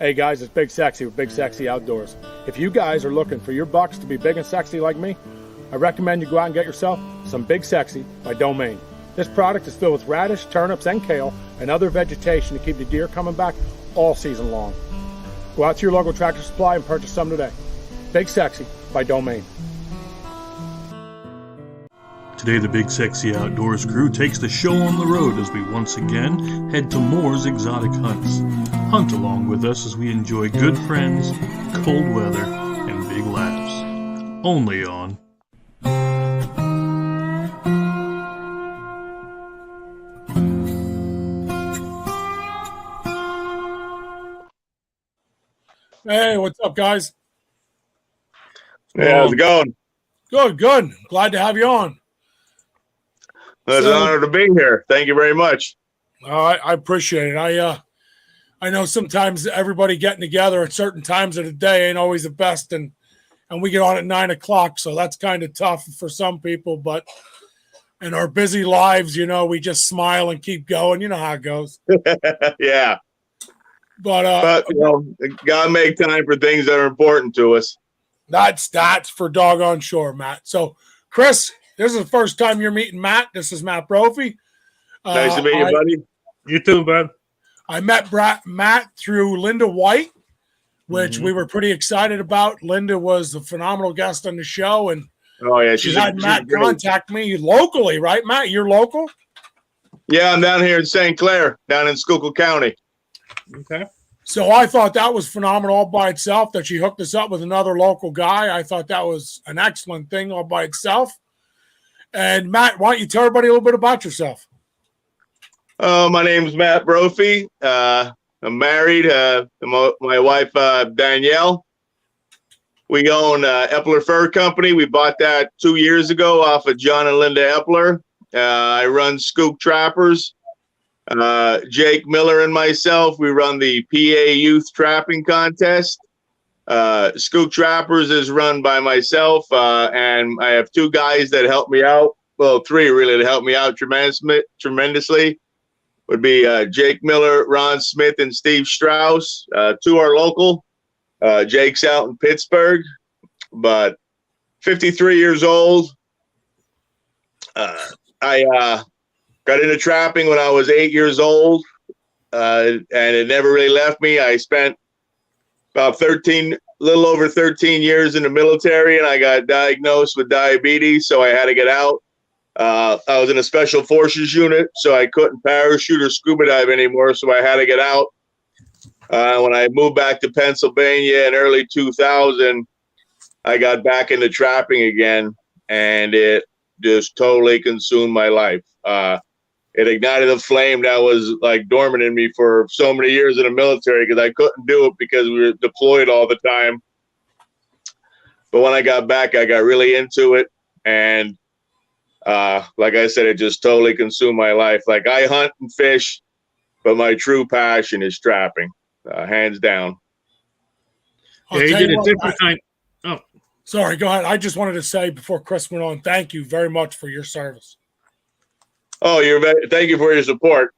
Hey guys, it's Big Sexy with Big Sexy Outdoors. If you guys are looking for your bucks to be big and sexy like me, I recommend you go out and get yourself some Big Sexy by Domain. This product is filled with radish, turnips, and kale, and other vegetation to keep the deer coming back all season long. Go out to your local Tractor Supply and purchase some today. Big Sexy by Domain. Today, the Big Sexy Outdoors crew takes the show on the road as we once again head to Moore's Exotic Hunts. Hunt along with us as we enjoy good friends, cold weather, and big laughs. Only on Hey, what's up, guys? Hey, how's it going? Good. Glad to have you on. It's an honor to be here. Thank you very much. I appreciate it. I know sometimes everybody getting together at certain times of the day ain't always the best, and we get on at 9 o'clock, so that's kind of tough for some people. But in our busy lives, we just smile and keep going. You know how it goes. Yeah. But gotta make time for things that are important to us. That's for doggone sure, Matt. So, Chris, this is the first time you're meeting Matt. This is Matt Brophy. Nice to meet you, buddy. you too, bud. I met Matt through Linda White, which we were pretty excited about. Linda was a phenomenal guest on the show, and she had Matt contact me locally, right, Matt? You're local? Yeah, I'm down here in St. Clair, down in Skook County. Okay. So I thought that was phenomenal all by itself, that she hooked us up with another local guy. I thought that was an excellent thing all by itself. And Matt, why don't you tell everybody a little bit about yourself? My name's Matt Brophy. I'm married. My wife, Danielle. We own Epler Fur Company. We bought that 2 years ago off of John and Linda Epler. I run Skook Trappers. Jake Miller and myself, we run the PA Youth Trapping Contest. Skook Trappers is run by myself, and I have two guys that help me out. Well, three really that help me out tremendously. Would be Jake Miller, Ron Smith, and Steve Strauss. Two are local. Jake's out in Pittsburgh, but 53 years old. I got into trapping when I was 8 years old, and it never really left me. I spent about little over 13 years in the military, and I got diagnosed with diabetes, so I had to get out. I was in a special forces unit, so I couldn't parachute or scuba dive anymore, so I had to get out. When I moved back to Pennsylvania in early 2000, I got back into trapping again, and it just totally consumed my life. It ignited a flame that was like dormant in me for so many years in the military because I couldn't do it because we were deployed all the time. But when I got back, I got really into it. And like I said, it just totally consumed my life. Like I hunt and fish, but my true passion is trapping, hands down. Yeah, you did a different kind. Oh, sorry, go ahead. I just wanted to say before Chris went on, thank you very much for your service. Oh, thank you for your support.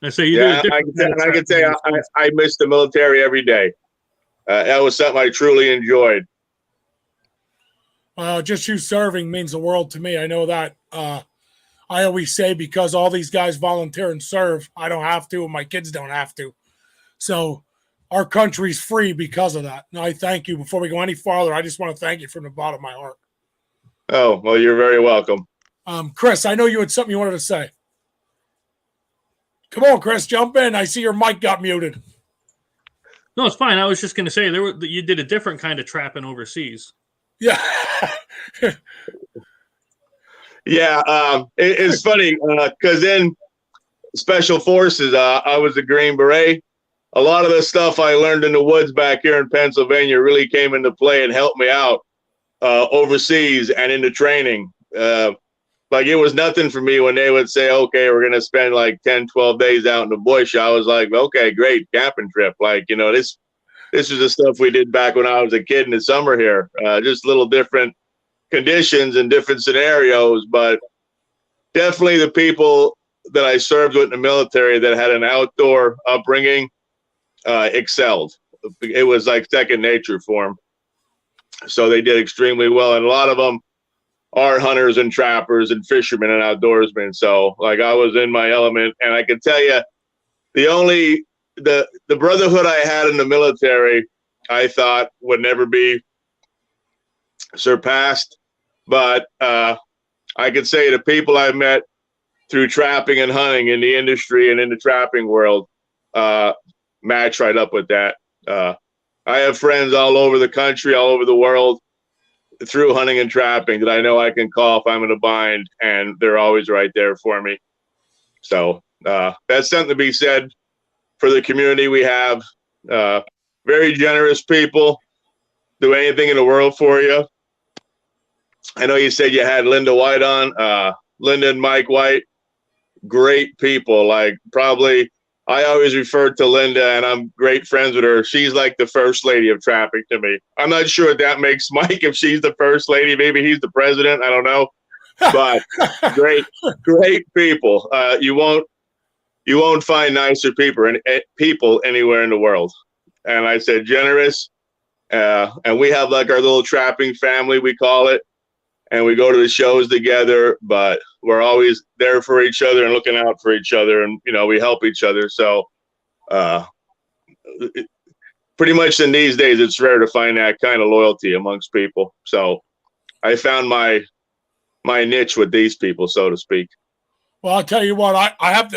I say you did. I can say I miss the military every day. That was something I truly enjoyed. Just you serving means the world to me. I know that. I always say because all these guys volunteer and serve, I don't have to, and my kids don't have to. So our country's free because of that. And I thank you. Before we go any farther, I just want to thank you from the bottom of my heart. Oh, well, you're very welcome. Chris, I know you had something you wanted to say. Come on, Chris, jump in. I see your mic got muted. No, it's fine. I was just going to say you did a different kind of trapping overseas. Yeah. Yeah, it's funny because in Special Forces, I was a Green Beret. A lot of the stuff I learned in the woods back here in Pennsylvania really came into play and helped me out overseas and into training. Like it was nothing for me when they would say, okay, we're going to spend like 10, 12 days out in the bush. I was like, okay, great camping trip. Like, this is the stuff we did back when I was a kid in the summer here, just little different conditions and different scenarios. But definitely the people that I served with in the military that had an outdoor upbringing excelled. It was like second nature for them. So they did extremely well. And a lot of them are hunters and trappers and fishermen and outdoorsmen. So like I was in my element, and I can tell you the brotherhood I had in the military, I thought would never be surpassed. But I could say the people I've met through trapping and hunting in the industry and in the trapping world match right up with that. I have friends all over the country, all over the world through hunting and trapping that I know I can call if I'm in a bind, and they're always right there for me. So that's something to be said for the community we have. Very generous people, do anything in the world for you. I know you said you had Linda White on, Linda and Mike White, great people. Like probably, I always refer to Linda, and I'm great friends with her. She's like the first lady of trapping to me. I'm not sure if that makes Mike, if she's the first lady, maybe he's the president. I don't know, but great people. You won't find nicer people anywhere in the world. And I said generous, and we have like our little trapping family, we call it. And we go to the shows together, but we're always there for each other and looking out for each other, and we help each other. So, pretty much in these days, it's rare to find that kind of loyalty amongst people. So, I found my niche with these people, so to speak. Well, I'll tell you what, I have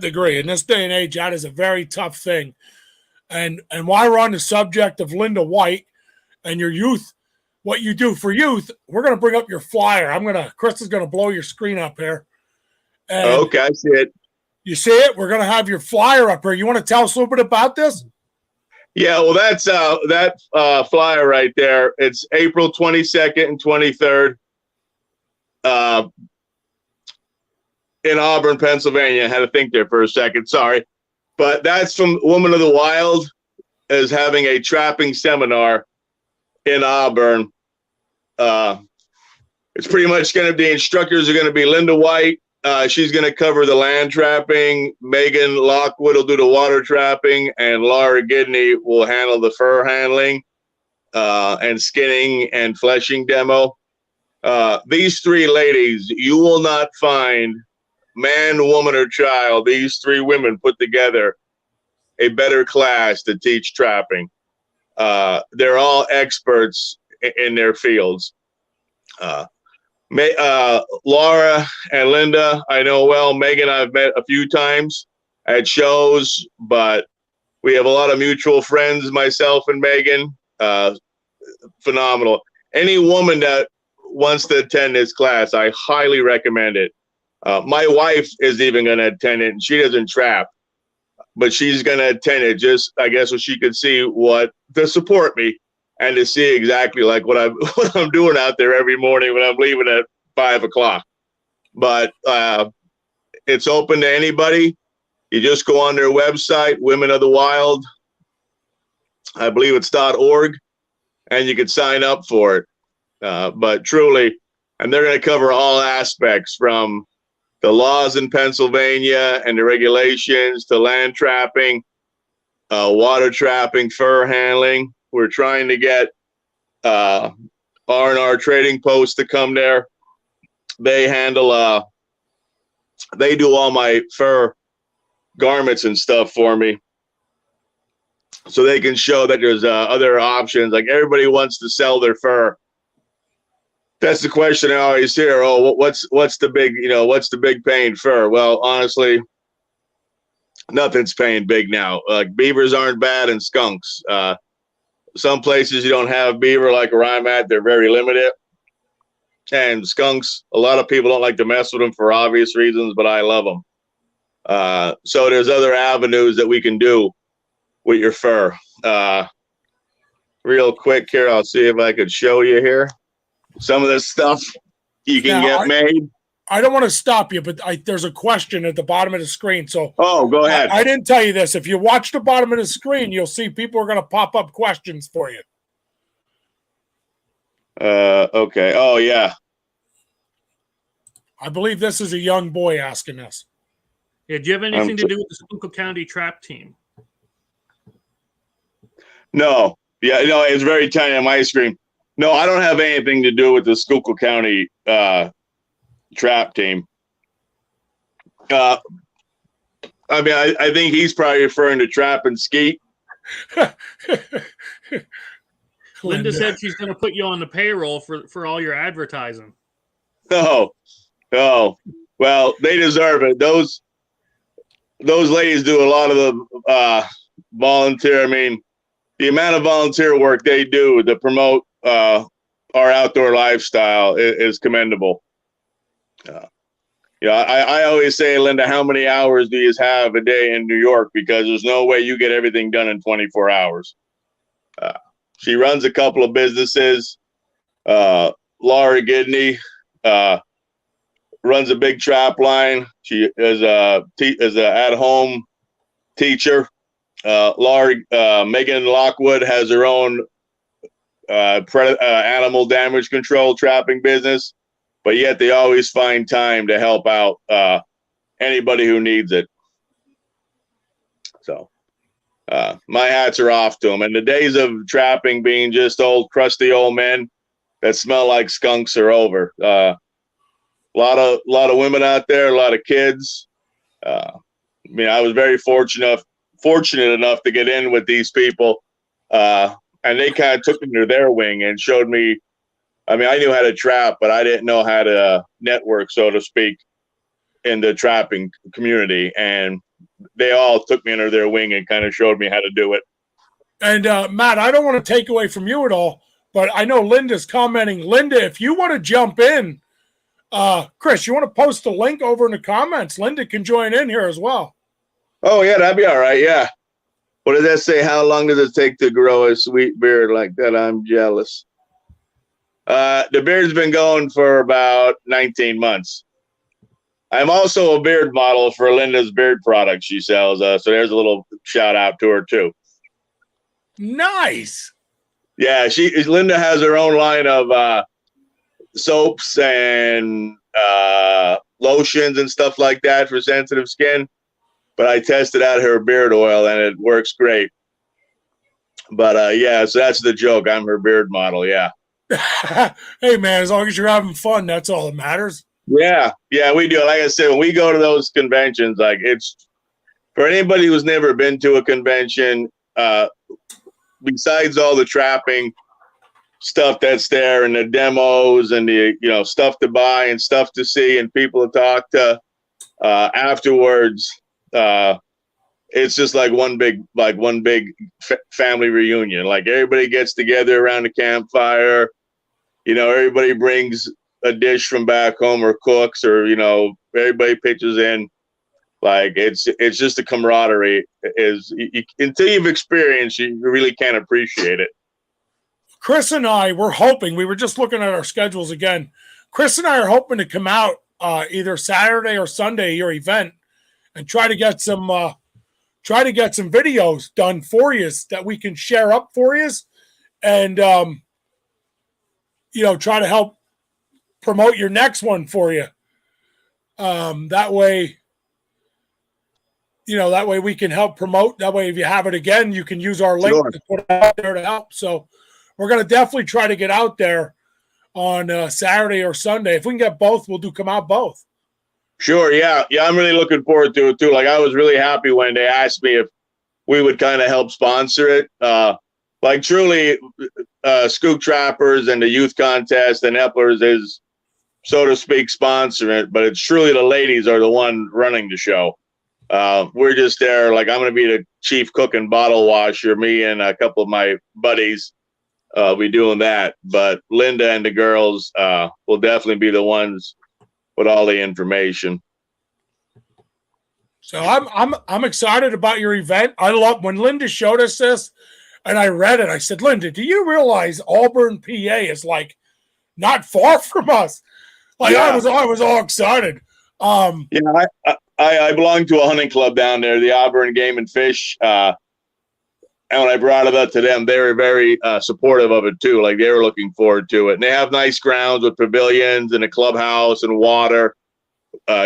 to agree. In this day and age, that is a very tough thing. And while we're on the subject of Linda White and your youth, what you do for youth, we're going to bring up your flyer. Chris is going to blow your screen up here. And okay, I see it. You see it? We're going to have your flyer up here. You want to tell us a little bit about this? Yeah, well, that's that flyer right there. It's April 22nd and 23rd in Auburn, Pennsylvania. I had to think there for a second. Sorry. But that's from Woman of the Wild is having a trapping seminar in Auburn. It's pretty much going to be, the instructors are going to be Linda White. She's going to cover the land trapping. Megan Lockwood will do the water trapping, and Laura Gidney will handle the fur handling and skinning and fleshing demo. These three ladies, you will not find man, woman, or child, these three women put together a better class to teach trapping. They're all experts in their fields. Laura and Linda, I know well. Megan, I've met a few times at shows, but we have a lot of mutual friends, myself and Megan. Phenomenal. Any woman that wants to attend this class, I highly recommend it. My wife is even going to attend it, and she doesn't trap, but she's going to attend it just, I guess, so she could see to support me and to see exactly like what I'm doing out there every morning when I'm leaving at 5 o'clock. But it's open to anybody. You just go on their website, Women of the Wild. I believe it's .org, and you can sign up for it. But truly, and they're going to cover all aspects from the laws in Pennsylvania and the regulations to land trapping, water trapping, fur handling. We're trying to get R&R Trading Post to come there. They handle, they do all my fur garments and stuff for me, so they can show that there's other options. Like everybody wants to sell their fur. That's the question I always hear. Oh, what's the big, what's the big paying fur? Well, honestly, nothing's paying big now. Like beavers aren't bad, and skunks. Some places you don't have beaver, like where I'm at, they're very limited. And skunks, a lot of people don't like to mess with them for obvious reasons, but I love them. So there's other avenues that we can do with your fur. Real quick here, I'll see if I could show you here some of this stuff you can get made. I don't want to stop you, but there's a question at the bottom of the screen. So, go ahead. I didn't tell you this. If you watch the bottom of the screen, you'll see people are going to pop up questions for you. Okay. Oh, yeah. I believe this is a young boy asking this. Yeah. Do you have anything to do with the Skook County Trap Team? No. Yeah, no, it's very tiny on ice cream. No, I don't have anything to do with the Schuylkill County trap team. I mean, I think he's probably referring to Trap and Skeet. Linda said she's going to put you on the payroll for all your advertising. Oh, well, they deserve it. Those ladies do a lot of the volunteer. I mean, the amount of volunteer work they do to promote our outdoor lifestyle is commendable. I always say, Linda, how many hours do you have a day in New York? Because there's no way you get everything done in 24 hours. She runs a couple of businesses. Laura Gidney runs a big trap line. She is an at-home teacher. Megan Lockwood has her own animal damage control trapping business, but yet they always find time to help out anybody who needs it. So my hats are off to them. And the days of trapping being just old, crusty old men that smell like skunks are over. A lot of women out there, a lot of kids. I mean, I was very fortunate enough to get in with these people, and they kind of took me under their wing and showed me. I mean, I knew how to trap, but I didn't know how to network, so to speak, in the trapping community. And they all took me under their wing and kind of showed me how to do it. And Matt, I don't want to take away from you at all, but I know Linda's commenting. Linda, if you want to jump in, Chris, you want to post a link over in the comments? Linda can join in here as well. Oh, yeah, that'd be all right. Yeah. What does that say? How long does it take to grow a sweet beard like that? I'm jealous. The beard's been going for about 19 months. I'm also a beard model for Linda's beard products she sells. So there's a little shout out to her too. Nice. Yeah, Linda has her own line of soaps and lotions and stuff like that for sensitive skin. But I tested out her beard oil and it works great. But yeah, so that's the joke. I'm her beard model. Yeah. Hey man, as long as you're having fun, that's all that matters. Yeah, we do. Like I said, when we go to those conventions, like it's for anybody who's never been to a convention, besides all the trapping stuff that's there and the demos and the stuff to buy and stuff to see and people to talk to afterwards, it's just like one big family reunion. Like everybody gets together around the campfire. Everybody brings a dish from back home or cooks, or everybody pitches in. Like it's just a camaraderie. Until you've experienced, you really can't appreciate it. Chris and I were hoping. We were just looking at our schedules again. Chris and I are hoping to come out either Saturday or Sunday your event and try to get some videos done for you that we can share up for you, and try to help promote your next one for you. That way we can help promote. That way, if you have it again, you can use our link to put it out there to help. So we're going to definitely try to get out there on Saturday or Sunday. If we can get both, we'll come out both. Sure. Yeah. I'm really looking forward to it too. Like I was really happy when they asked me if we would kind of help sponsor it. Like truly, Skook Trappers and the youth contest and Epplers is, so to speak, sponsoring it, but it's truly the ladies are the one running the show. We're just there. Like I'm going to be the chief cook and bottle washer. Me and a couple of my buddies be doing that. But Linda and the girls will definitely be the ones with all the information. So I'm excited about your event. I love when Linda showed us this, and I read it. I said, Linda, do you realize Auburn, PA is like not far from us? Like yeah. I was all excited. I belong to a hunting club down there, the Auburn Game and Fish. And when I brought it up to them, they were very supportive of it too. Like they were looking forward to it. And they have nice grounds with pavilions and a clubhouse and water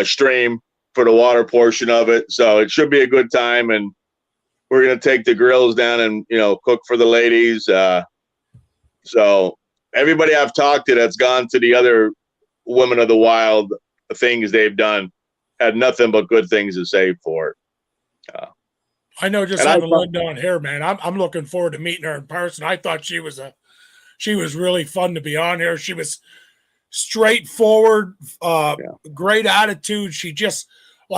stream for the water portion of it. So it should be a good time. And we're going to take the grills down and, cook for the ladies. So everybody I've talked to that's gone to the other Women of the Wild things they've done had nothing but good things to say for it. I know, just having Linda on here, man, I'm looking forward to meeting her in person. I thought she was really fun to be on here. She was straightforward, great attitude. She just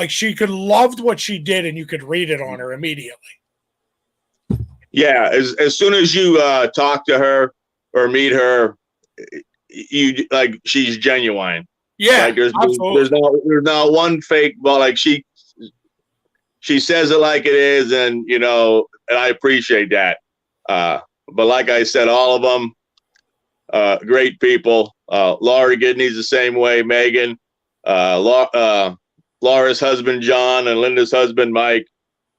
she could loved what she did, and you could read it on her immediately. Yeah, as soon as you talk to her or meet her, you she's genuine. Yeah, there's not one fake, but she says it like it is, and and I appreciate that. But like I said, all of them great people. Laura Gidney's the same way. Megan, Laura's husband John, and Linda's husband Mike.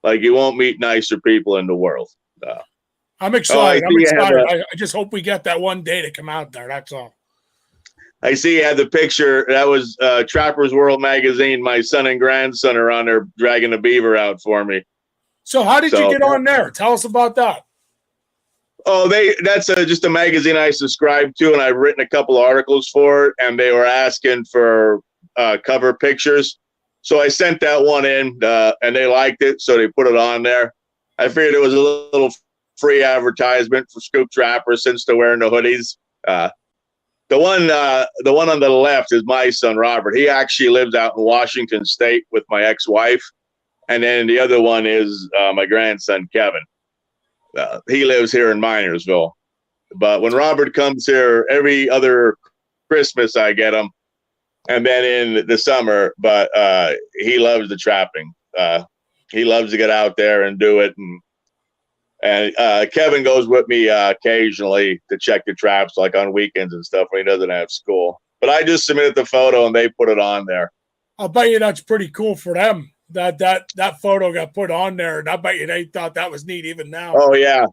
You won't meet nicer people in the world. I'm excited. I'm excited. I just hope we get that one day to come out there. That's all. I see you had the picture. That was Trapper's World magazine. My son and grandson are on there dragging a beaver out for me. So how did you get on there? Tell us about that. Oh, that's just a magazine I subscribe to, and I've written a couple articles for it, and they were asking for cover pictures. So I sent that one in, and they liked it, so they put it on there. I figured it was a little free advertisement for Skook Trapper since they're wearing the hoodies. The one on the left is my son, Robert. He actually lives out in Washington State with my ex-wife. And then the other one is my grandson, Kevin. He lives here in Minersville. But when Robert comes here, every other Christmas I get him. And then in the summer, but he loves the trapping. He loves to get out there and do it. And Kevin goes with me occasionally to check the traps, on weekends and stuff when he doesn't have school. But I just submitted the photo and they put it on there. I'll bet you that's pretty cool for them that photo got put on there, and I bet you they thought that was neat even now. Oh yeah.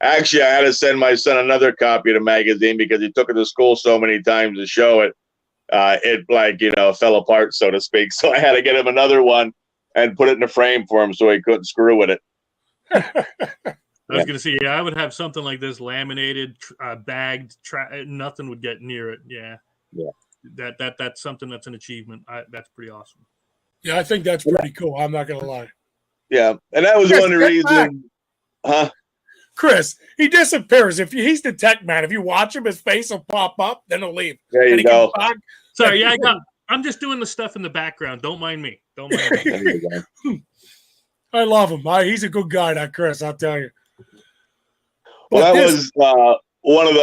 Actually, I had to send my son another copy of the magazine because he took it to school so many times to show it. It fell apart, so to speak. So I had to get him another one and put it in a frame for him so he couldn't screw with it. I was going to say, I would have something like this laminated, bagged. Nothing would get near it. Yeah. That's something that's an achievement. That's pretty awesome. Yeah, I think that's pretty cool. I'm not going to lie. Yeah, and that was one of the reasons. Huh? Chris, he disappears. He's the tech man. If you watch him, his face will pop up, then he'll leave. There you go. Sorry, I'm just doing the stuff in the background. Don't mind me. I love him. He's a good guy, that Chris, I'll tell you. Well, that was one of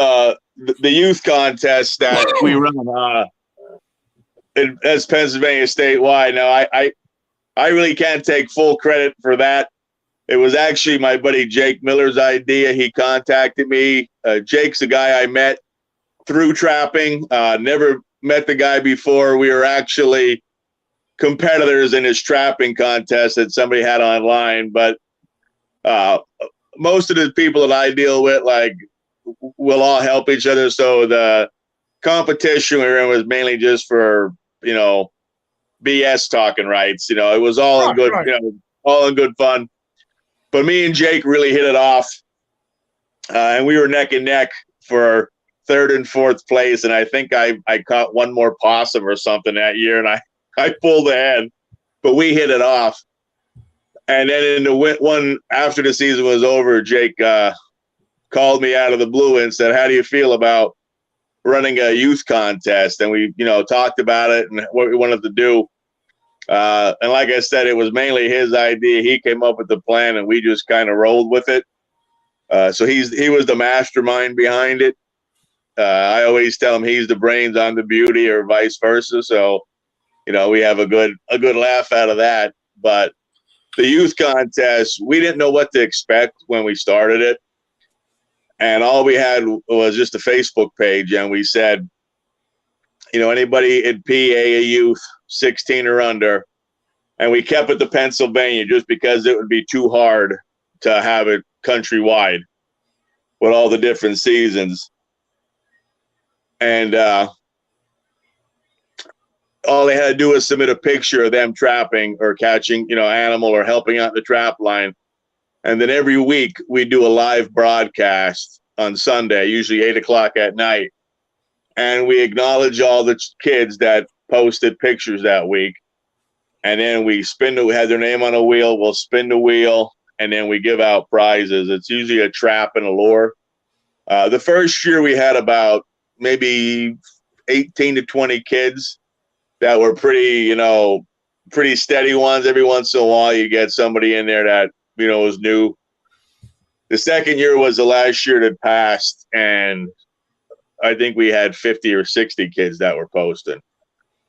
the youth contests that we run as Pennsylvania statewide. Now, I really can't take full credit for that. It was actually my buddy Jake Miller's idea. He contacted me. Jake's a guy I met through trapping. Never met the guy before. We were actually competitors in his trapping contest that somebody had online. But most of the people that I deal with, we'll all help each other. So the competition we were in was mainly just for, BS talking rights. It was all in good, all in good fun. But me and Jake really hit it off, and we were neck and neck for third and fourth place. And I think I caught one more possum or something that year, and I pulled ahead. But we hit it off. And then in the one after the season was over, Jake called me out of the blue and said, "How do you feel about running a youth contest?" And we, talked about it and what we wanted to do. And like I said, it was mainly his idea. He came up with the plan, and we just kind of rolled with it. So he was the mastermind behind it. I always tell him he's the brains, I'm the beauty, or vice versa. So, we have a good laugh out of that. But the youth contest, we didn't know what to expect when we started it. And all we had was just a Facebook page. And we said, anybody in PA, a youth, 16 or under. And we kept it to Pennsylvania just because it would be too hard to have it countrywide with all the different seasons. And all they had to do was submit a picture of them trapping or catching, animal or helping out the trap line. And then every week we do a live broadcast on Sunday, usually 8 o'clock at night. And we acknowledge all the kids that posted pictures that week. And then we have their name on a wheel. We'll spin the wheel, and then we give out prizes. It's usually a trap and a lure. The first year we had about maybe 18 to 20 kids that were pretty steady ones. Every once in a while you get somebody in there that, was new. The second year was the last year that passed, and I think we had 50 or 60 kids that were posting.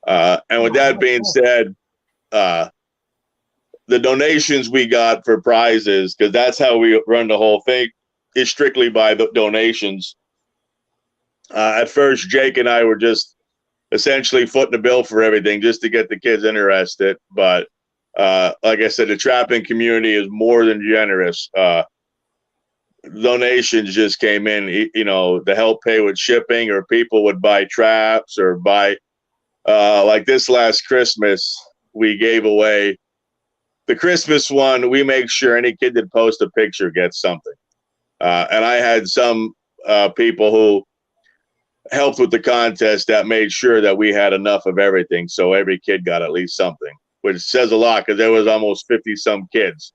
And with that being said, the donations we got for prizes, because that's how we run the whole thing, is strictly by the donations. At first, Jake and I were just essentially footing the bill for everything just to get the kids interested. But like I said, the trapping community is more than generous. Donations just came in, to help pay with shipping, or people would buy traps or buy, like this last Christmas, we gave away the Christmas one. We make sure any kid that posts a picture gets something. And I had some people who helped with the contest that made sure that we had enough of everything. So every kid got at least something, which says a lot because there was almost 50 some kids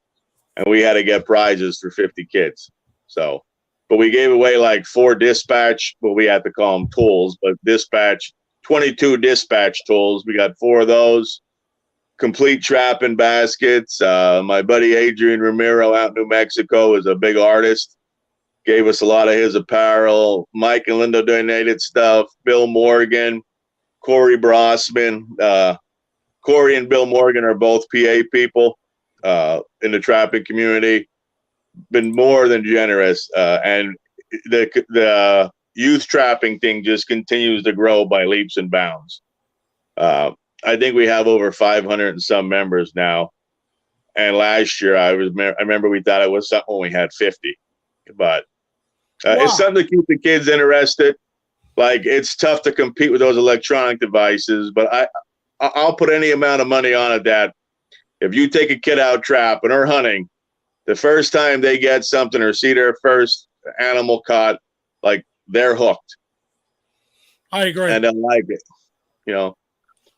and we had to get prizes for 50 kids. So, but we gave away like 4 dispatch, well, we had to call them tools, but 22 dispatch tools. We got 4 of those. Complete trapping baskets. My buddy Adrian Ramiro out in New Mexico is a big artist. Gave us a lot of his apparel. Mike and Linda donated stuff. Bill Morgan, Corey Brossman. Corey and Bill Morgan are both PA people in the trapping community. Been more than generous. And the youth trapping thing just continues to grow by leaps and bounds. I think we have over 500 and some members now. And last year, I remember we thought it was something when we had 50. But it's something to keep the kids interested. Like, it's tough to compete with those electronic devices, but I'll put any amount of money on it that if you take a kid out trapping or hunting, the first time they get something or see their first animal caught, like, they're hooked. I agree. And they'll like it,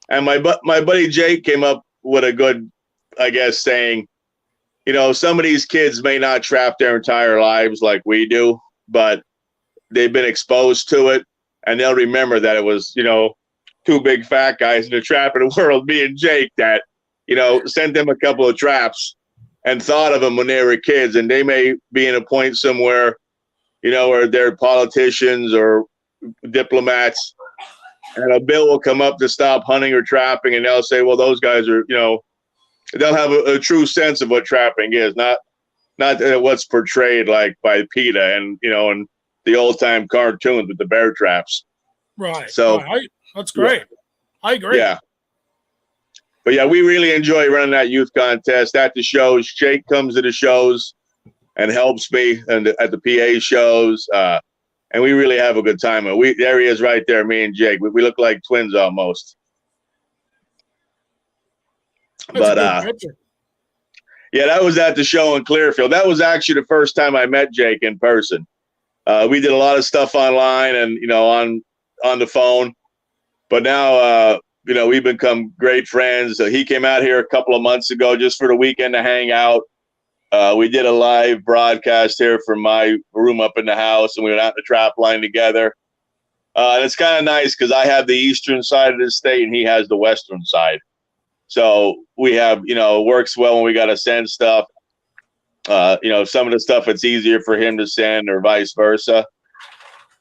And my buddy Jake came up with a good, I guess, saying, some of these kids may not trap their entire lives like we do, but they've been exposed to it, and they'll remember that it was, 2 big fat guys in the trapping world, me and Jake, that, sent them a couple of traps and thought of them when they were kids, and they may be in a point somewhere, where they're politicians or diplomats, and a bill will come up to stop hunting or trapping, and they'll say, well, those guys are, they'll have a true sense of what trapping is, not what's portrayed like by PETA and, and the old time cartoons with the bear traps. Right. So that's great. Yeah. I agree. Yeah. But yeah, we really enjoy running that youth contest at the shows. Jake comes to the shows and helps me and at the PA shows. And we really have a good time. And there he is right there, me and Jake. We look like twins almost. That's yeah, that was at the show in Clearfield. That was actually the first time I met Jake in person. We did a lot of stuff online and, on the phone. But now, we've become great friends. He came out here a couple of months ago just for the weekend to hang out. We did a live broadcast here from my room up in the house, and we went out in the trap line together. And it's kind of nice because I have the eastern side of the state and he has the western side. So we have, it works well when we got to send stuff. Some of the stuff it's easier for him to send or vice versa.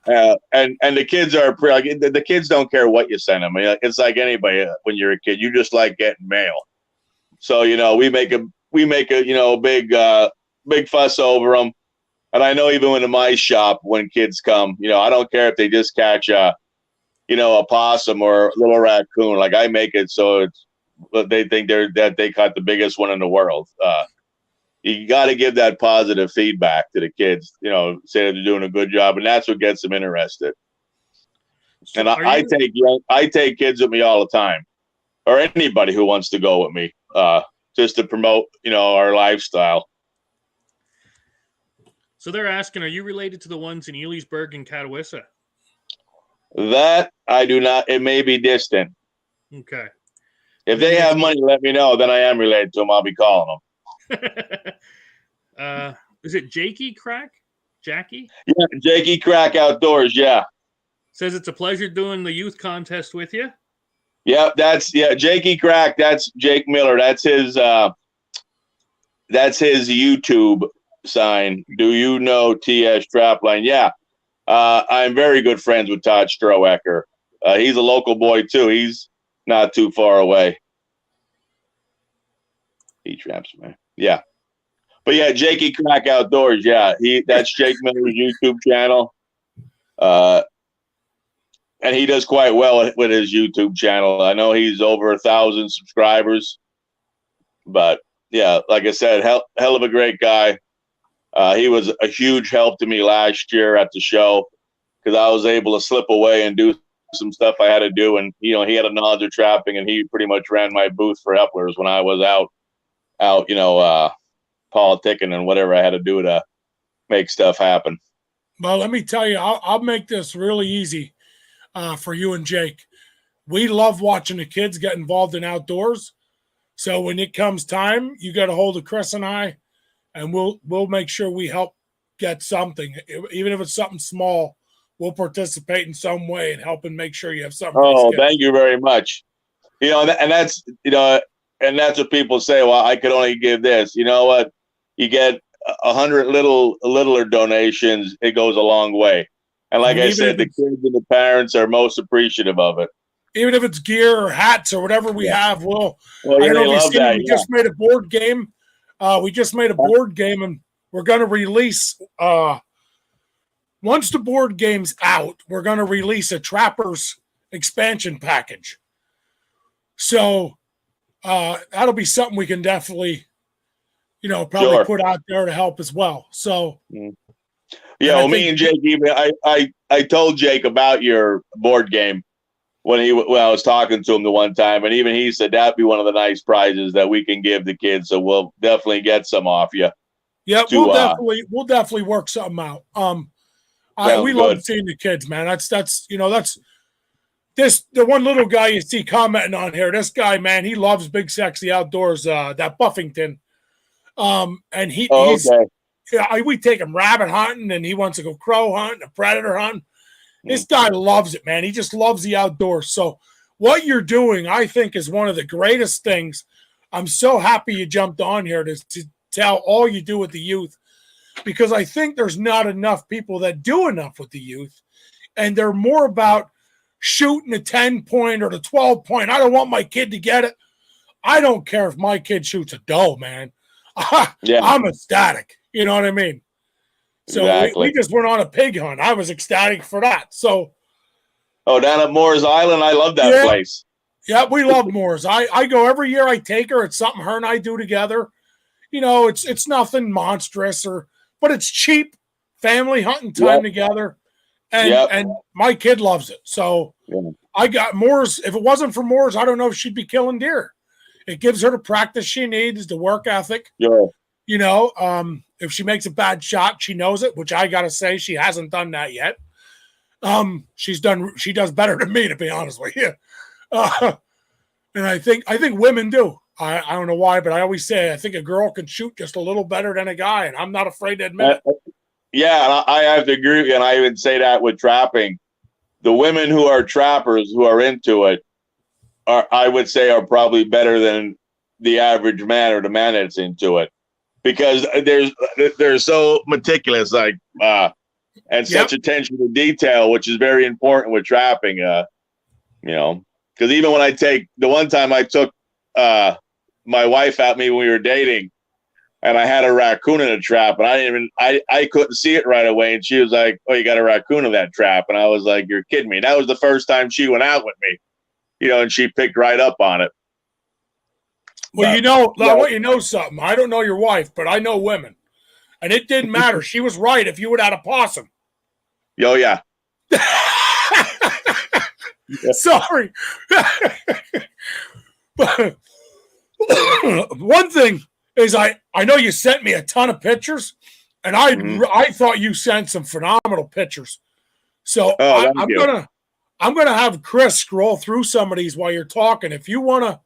And the kids are the kids don't care what you send them. It's like anybody when you're a kid, you just like getting mail. So, we make a big fuss over them. And I know even in my shop, when kids come, I don't care if they just catch a possum or a little raccoon. Like, I make it so they think that they caught the biggest one in the world. You got to give that positive feedback to the kids, say that they're doing a good job, and that's what gets them interested. So and I take kids with me all the time, or anybody who wants to go with me, just to promote, our lifestyle. So they're asking, are you related to the ones in Elysburg and Catawissa? That I do not. It may be distant. Okay. If they have money, let me know. Then I am related to them. I'll be calling them. Is it Jakey Crack? Jackie? Yeah, Jakey Crack Outdoors. Yeah. Says it's a pleasure doing the youth contest with you. Yeah, Jakey Crack. That's Jake Miller. That's his YouTube sign. Do you know TS Trapline? Yeah. I'm very good friends with Todd Strohecker. He's a local boy too. He's not too far away. He traps, man. Yeah. But yeah, Jakey Crack Outdoors. Yeah. That's Jake Miller's YouTube channel. And he does quite well with his YouTube channel. I know he's over 1,000 subscribers. But yeah, like I said, hell of a great guy. He was a huge help to me last year at the show because I was able to slip away and do some stuff I had to do. And, he had a knowledge of trapping, and he pretty much ran my booth for Epplers when I was out, politicking and whatever I had to do to make stuff happen. Well, let me tell you, I'll make this really easy for you and Jake. We love watching the kids get involved in outdoors. So when it comes time, you got a hold of Chris and I, and we'll make sure we help get something, even if it's something small. We'll participate in some way and help and make sure you have something. Oh, thank you very much. And that's what people say. Well, I could only give this. You know what? You get 100 littler donations. It goes a long way. And like I said, the kids and the parents are most appreciative of it. Even if it's gear or hats or whatever we have, I don't know if you've seen it. We just made a board game. And we're going to release. Once the board game's out, we're going to release a Trappers expansion package. So that'll be something we can definitely, probably put out there to help as well. So, yeah, well, me and Jake, I told Jake about your board game when I was talking to him the one time, and even he said that'd be one of the nice prizes that we can give the kids. So we'll definitely get some off you. Yeah, we'll definitely work something out. We love seeing the kids, man. That's the one little guy you see commenting on here. This guy, man, he loves big sexy outdoors. That Buffington, and we take him rabbit hunting, and he wants to go crow hunting, a predator hunting. This guy loves it, man. He just loves the outdoors. So what you're doing, I think, is one of the greatest things. I'm so happy you jumped on here to tell all you do with the youth, because I think there's not enough people that do enough with the youth, and they're more about shooting a 10-point or the 12-point. I don't want my kid to get it. I don't care if my kid shoots a doe, man. I'm ecstatic. You know what I mean? So exactly. we just went on a pig hunt. I was ecstatic for that. So, down at Moore's Island, I love that place. Yeah, we love Moore's. I go every year. I take her. It's something her and I do together. It's nothing monstrous but it's cheap family hunting time together, and my kid loves it. So I got Moore's. If it wasn't for Moore's, I don't know if she'd be killing deer. It gives her the practice she needs, the work ethic. Yeah. If she makes a bad shot, she knows it, which I got to say, she hasn't done that yet. She does better than me, to be honest with you. And I think women do. I don't know why, but I always say, I think a girl can shoot just a little better than a guy, and I'm not afraid to admit it. Yeah. I have to agree. And I even say that with trapping, the women who are trappers, who are into it, I would say are probably better than the average man or the man that's into it. Because they're so meticulous, and such attention to detail, which is very important with trapping. Because even when the one time I took my wife out me when we were dating, and I had a raccoon in a trap, and I couldn't see it right away, and she was like, "Oh, you got a raccoon in that trap," and I was like, "You're kidding me." That was the first time she went out with me, and she picked right up on it. Well, I want you to know something. I don't know your wife, but I know women. And it didn't matter. She was right if you would have had a possum. Oh, yeah. Sorry. But one thing is I know you sent me a ton of pictures. and I thought you sent some phenomenal pictures. So I'm gonna have Chris scroll through some of these while you're talking. If you want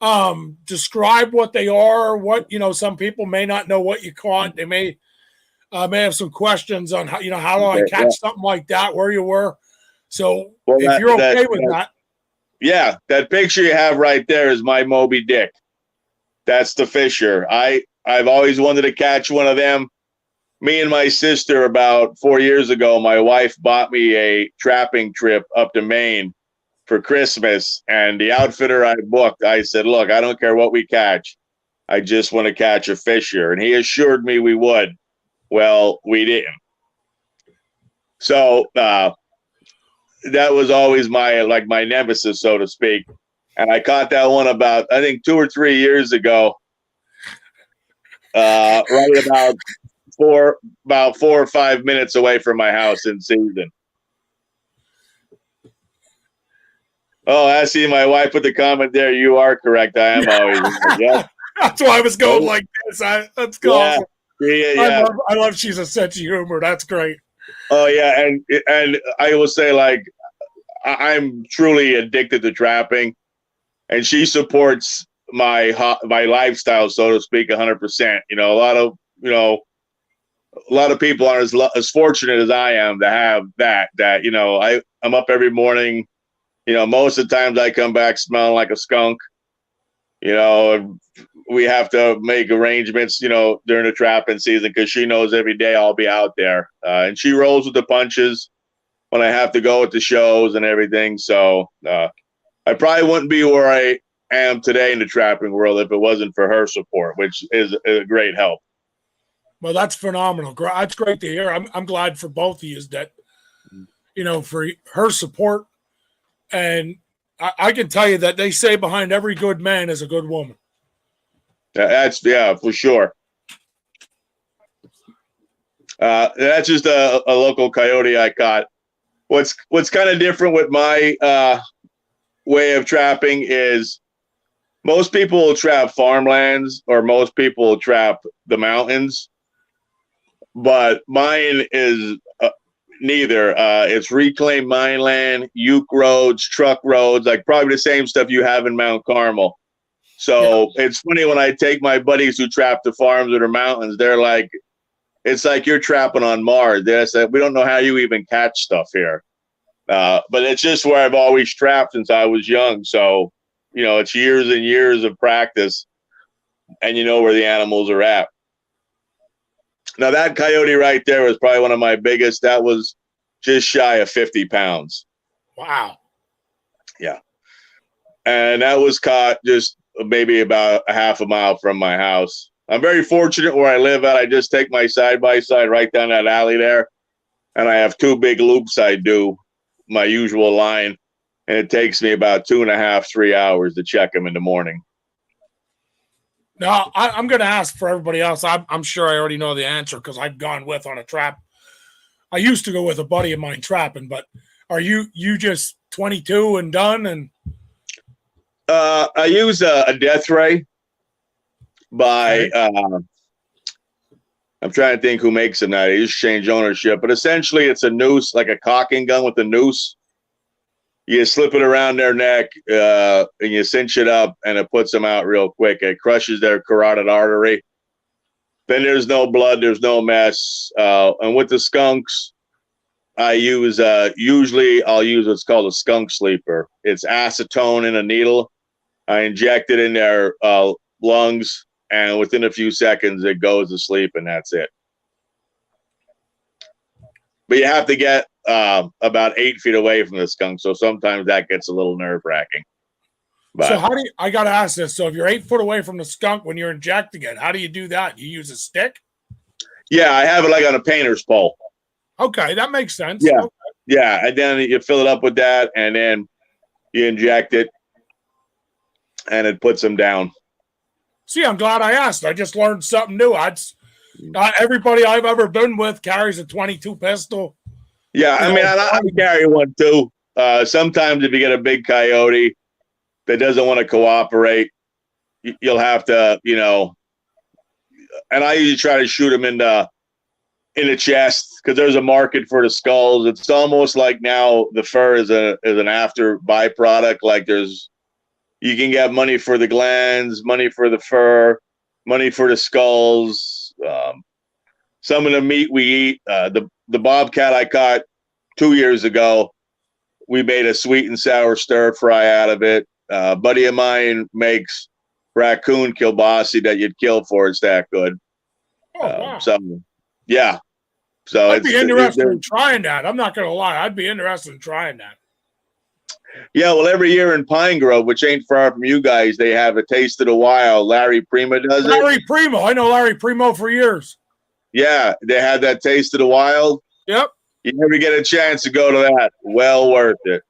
to describe what they are, what some people may not know what you caught. They may have some questions on how do I catch something like that, where you were. So if you're okay with that. Yeah, that picture you have right there is my Moby Dick. That's the Fisher. I've always wanted to catch one of them. Me and my sister, about 4 years ago, my wife bought me a trapping trip up to Maine for Christmas. And the outfitter I booked, I said, look, I don't care what we catch. I just want to catch a Fisher. And he assured me we would. Well, we didn't. So that was always my nemesis, so to speak. And I caught that one about, I think, 2 or 3 years ago. Right about 4 or 5 minutes away from my house in season. Oh, I see my wife put the comment there. You are correct. I am always. Yeah. That's why I was going like this. That's awesome. Yeah. I love she's a sense of humor. That's great. Oh yeah, and I will say, like, I'm truly addicted to trapping, and she supports my lifestyle, so to speak, 100%. A lot of people aren't as fortunate as I am to have that. I'm up every morning. Most of the times I come back smelling like a skunk. We have to make arrangements, during the trapping season, because she knows every day I'll be out there. And she rolls with the punches when I have to go at the shows and everything. So I probably wouldn't be where I am today in the trapping world if it wasn't for her support, which is a great help. Well, that's phenomenal. That's great to hear. I'm glad for both of you that, for her support. And I can tell you that they say behind every good man is a good woman. That's for sure. That's just a local coyote I caught. What's kind of different with my way of trapping is most people will trap farmlands, or most people will trap the mountains, but mine is neither. It's reclaimed mine land, uke roads, truck roads, like probably the same stuff you have in Mount Carmel. So It's funny when I take my buddies who trap the farms or the mountains, they're like, it's like you're trapping on Mars. They said, we don't know how you even catch stuff here. But it's just where I've always trapped since I was young. So, it's years and years of practice, and you know where the animals are at. Now, that coyote right there was probably one of my biggest. That was just shy of 50 pounds. Wow. Yeah. And that was caught just maybe about a half a mile from my house. I'm very fortunate where I live at. I just take my side-by-side right down that alley there, and I have 2 big loops I do, my usual line, and it takes me about 2.5, 3 hours to check them in the morning. Now, I'm going to ask for everybody else. I'm sure I already know the answer because I've gone with on a trap. I used to go with a buddy of mine trapping, but are you just 22 and done? And I use a death ray by I'm trying to think who makes them now. They just change ownership, but essentially it's a noose, like a cocking gun with a noose. You slip it around their neck and you cinch it up, and it puts them out real quick. It crushes their carotid artery. Then there's no blood, there's no mess. And with the skunks, I use usually I'll use what's called a skunk sleeper. It's acetone in a needle. I inject it in their lungs, and within a few seconds it goes to sleep, and that's it. But you have to get about 8 feet away from the skunk, so sometimes that gets a little nerve-wracking. So I got to ask this. So if you're 8 foot away from the skunk when you're injecting it, how do you do that? You use a stick? Yeah, I have it like on a painter's pole. Okay, that makes sense. Yeah, okay. Yeah, and then you fill it up with that, and then you inject it, and it puts them down. See, I'm glad I asked. I just learned something new. Everybody I've ever been with carries a .22 pistol. Yeah, I mean, I carry one too. Sometimes if you get a big coyote that doesn't want to cooperate, you'll have to, and I usually try to shoot them in the in the chest, because there's a market for the skulls. It's almost like now the fur is an after byproduct. Like you can get money for the glands, money for the fur, money for the skulls. Some of the meat we eat, the bobcat I caught 2 years ago, we made a sweet and sour stir fry out of it. A buddy of mine makes raccoon kielbasa that you'd kill for. It's that good. Oh, wow. So, yeah. So I'd be interested in trying that. I'm not going to lie. I'd be interested in trying that. Yeah, well, every year in Pine Grove, which ain't far from you guys, they have a Taste of the Wild. Larry Prima does it. Larry Primo. I know Larry Primo for years. Yeah, they had that Taste of the Wild. Yep. You never get a chance to go to that. Well worth it.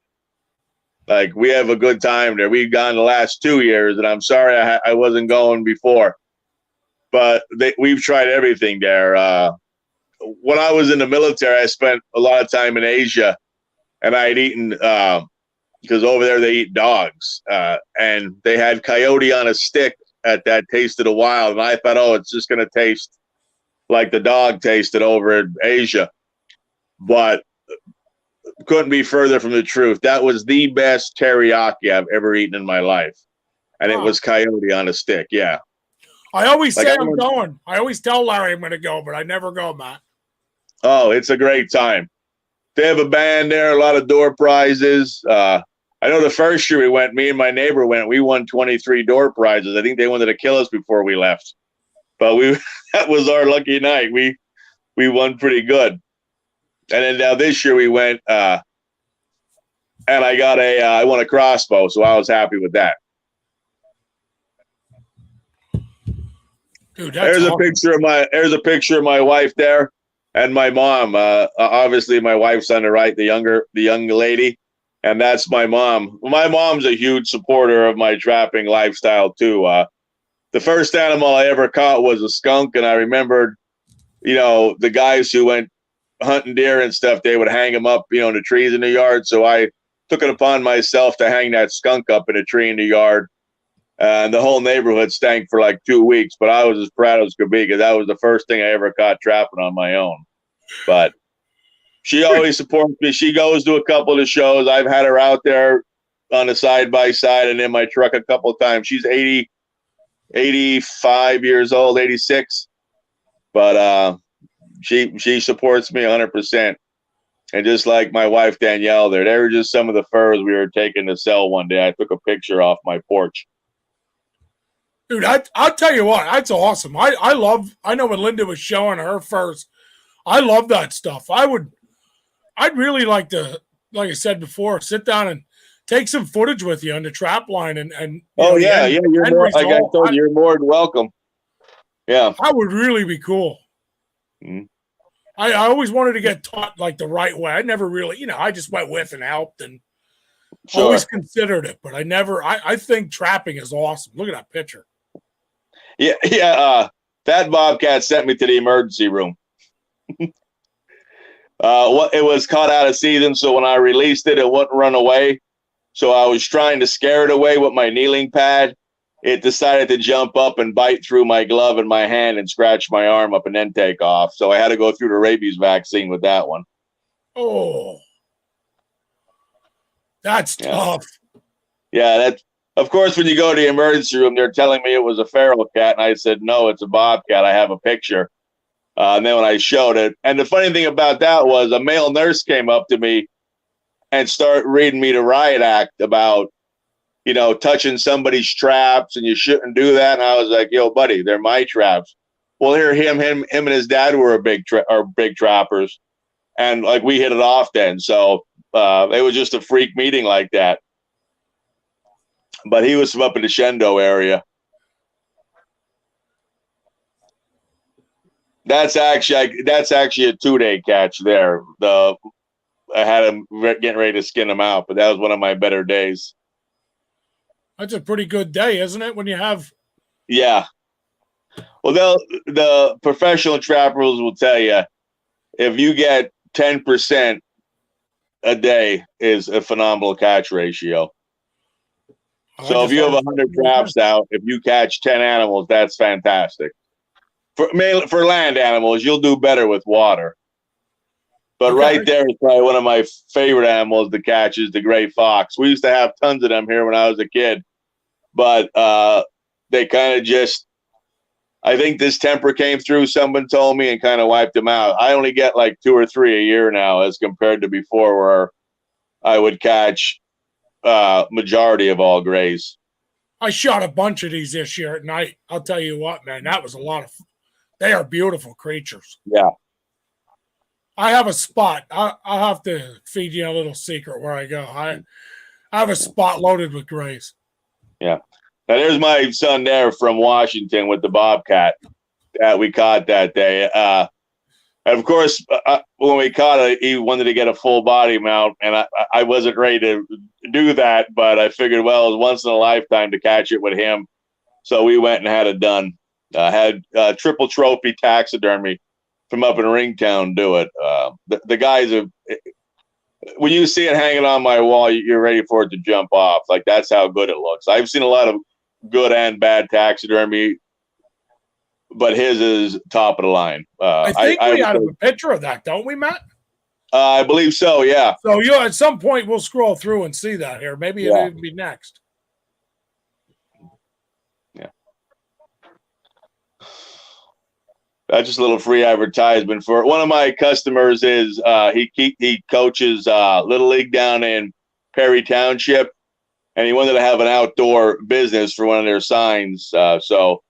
Like, we have a good time there. We've gone the last 2 years, and I'm sorry I wasn't going before. But we've tried everything there. When I was in the military, I spent a lot of time in Asia, and I had eaten because over there they eat dogs, and they had coyote on a stick at that Taste of the Wild, and I thought, oh, it's just going to taste like the dog tasted over in Asia, but couldn't be further from the truth. That was the best teriyaki I've ever eaten in my life, and it was coyote on a stick. Yeah. I always say I'm going. I always tell Larry I'm going to go, but I never go, Matt. Oh, it's a great time. They have a band there, a lot of door prizes. I know the first year we went, me and my neighbor went, we won 23 door prizes. I think they wanted to kill us before we left. But that was our lucky night. We won pretty good. And then now this year we went, and I got I won a crossbow, so I was happy with that. Dude, there's a picture of my wife there, and my mom. Obviously, my wife's on the right, the young lady, and that's my mom. My mom's a huge supporter of my trapping lifestyle too. The first animal I ever caught was a skunk, and I remembered, the guys who went hunting deer and stuff, they would hang them up, in the trees in the yard. So I took it upon myself to hang that skunk up in a tree in the yard. And the whole neighborhood stank for like 2 weeks, but I was as proud as could be because that was the first thing I ever caught trapping on my own. But she always supports me. She goes to a couple of the shows. I've had her out there on the side-by-side and in my truck a couple of times. She's 85 years old, 86. But she supports me 100%. And just like my wife, Danielle, they were just some of the furs we were taking to sell one day. I took a picture off my porch. Dude, I'll tell you what, that's awesome. I know when Linda was showing her furs, I love that stuff. I'd really like to, like I said before, sit down and take some footage with you on the trap line and you're more, like I told you, you're more than welcome. Yeah. That would really be cool. Mm-hmm. I always wanted to get taught like the right way. I never really, I just went with and helped and always considered it, but I think trapping is awesome. Look at that picture. Yeah. That bobcat sent me to the emergency room. It was caught out of season, so when I released it, it wouldn't run away. So I was trying to scare it away with my kneeling pad. It decided to jump up and bite through my glove and my hand and scratch my arm up and then take off. So I had to go through the rabies vaccine with that one. Oh, that's tough. Yeah, of course, when you go to the emergency room, they're telling me it was a feral cat. And I said, no, it's a bobcat. I have a picture. And then when I showed it, and the funny thing about that was a male nurse came up to me and started reading me the riot act about, touching somebody's traps and you shouldn't do that. And I was like, yo, buddy, they're my traps. Well, here him and his dad were big trappers. And like we hit it off then. So it was just a freak meeting like that. But he was from up in the Shendo area. That's actually a 2-day catch there. I had him getting ready to skin him out, but that was one of my better days. That's a pretty good day, isn't it? When you have. Yeah. Well, the professional trappers will tell you if you get 10% a day is a phenomenal catch ratio. So if you have 100 traps out, if you catch 10 animals, that's fantastic. For land animals, you'll do better with water. But Okay. right there is probably one of my favorite animals to catch is the gray fox. We used to have tons of them here when I was a kid, but they kind of just, I think this temper came through, someone told me, and kind of wiped them out. I only get like 2 or 3 a year now as compared to before where I would catch majority of all grays. I shot a bunch of these this year at night. I'll tell you what, man, that was a lot of they are beautiful creatures. Yeah. I have a spot. I'll have to feed you a little secret where I go. I have a spot loaded with grays. Yeah. Now there's my son there from Washington with the bobcat that we caught that day. And of course, when we caught it, he wanted to get a full body mount, and I wasn't ready to do that, but I figured, well, it was once in a lifetime to catch it with him. So we went and had it done. Had triple trophy taxidermy from up in Ringtown do it. The guys have, when you see it hanging on my wall, you're ready for it to jump off. Like, that's how good it looks. I've seen a lot of good and bad taxidermy, but his is top of the line. I think we have a picture of that, don't we, Matt? I believe so, yeah. So at some point we'll scroll through and see that here. Maybe it'll be next. Yeah. That's just a little free advertisement for one of my customers. Is he coaches Little League down in Perry Township, and he wanted to have an outdoor business for one of their signs. So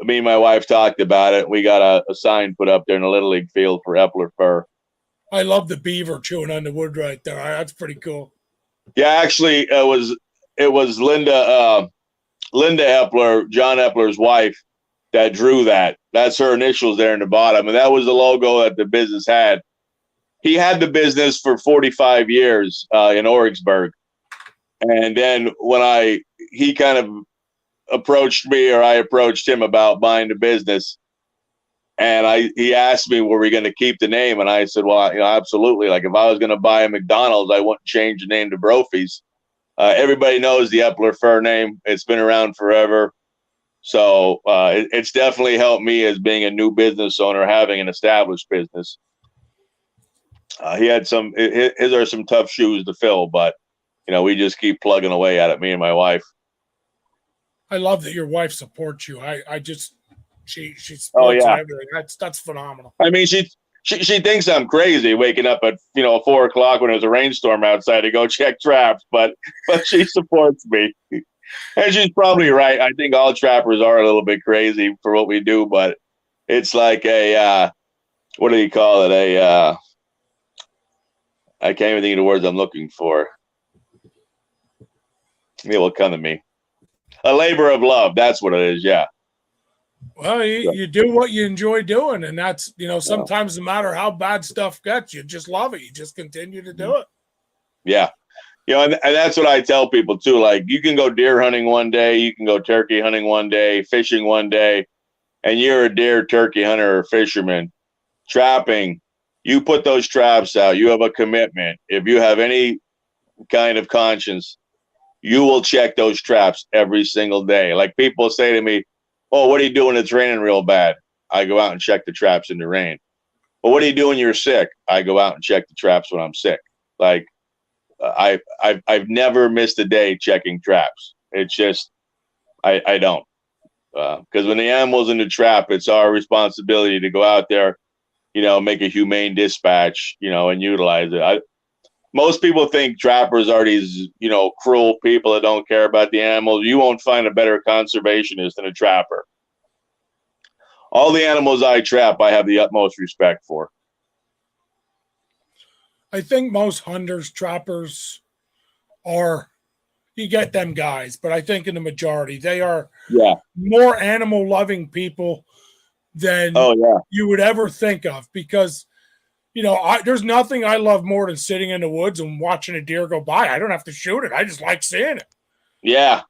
me and my wife talked about it. We got a sign put up there in the Little League field for Epler fur. I love the beaver chewing on the wood right there. That's pretty cool. Yeah, actually, it was Linda Epler, John Epler's wife, that drew that. That's her initials there in the bottom, and that was the logo that the business had. He had the business for 45 years in Origsburg, and then when he kind of approached me, or I approached him about buying the business, and he asked me, were we going to keep the name? And I said, well, absolutely. Like, if I was going to buy a McDonald's, I wouldn't change the name to Brophy's. Everybody knows the Epler fur name. It's been around forever. So it's definitely helped me as being a new business owner, having an established business. He had his are some tough shoes to fill, but we just keep plugging away at it, me and my wife. I love that your wife supports you. She supports everything. That's phenomenal. I mean, she thinks I'm crazy waking up at 4 o'clock when there's a rainstorm outside to go check traps, but she supports me. And she's probably right. I think all trappers are a little bit crazy for what we do, but it's like what do you call it? I can't even think of the words I'm looking for. It will come to me. A labor of love. That's what it is. Yeah. Well, you do what you enjoy doing, and that's, sometimes no matter how bad stuff gets, you just love it. You just continue to do it. Yeah. And that's what I tell people too. Like, you can go deer hunting one day, you can go turkey hunting one day, fishing one day, and you're a deer, turkey hunter or fisherman. Trapping, you put those traps out, you have a commitment. If you have any kind of conscience, you will check those traps every single day. Like, people say to me, oh, what are you doing? It's raining real bad. I go out and check the traps in the rain. Well, what are you doing? You're sick. I go out and check the traps when I'm sick. Like, I've never missed a day checking traps. It's just, I don't, because when the animal's in the trap, it's our responsibility to go out there, make a humane dispatch, and utilize it. Most people think trappers are these, cruel people that don't care about the animals. You won't find a better conservationist than a trapper. All the animals I trap, I have the utmost respect for. I think most hunters, trappers you get them guys, but I think in the majority, they are more animal loving people than you would ever think of, because, there's nothing I love more than sitting in the woods and watching a deer go by. I don't have to shoot it. I just like seeing it. Yeah.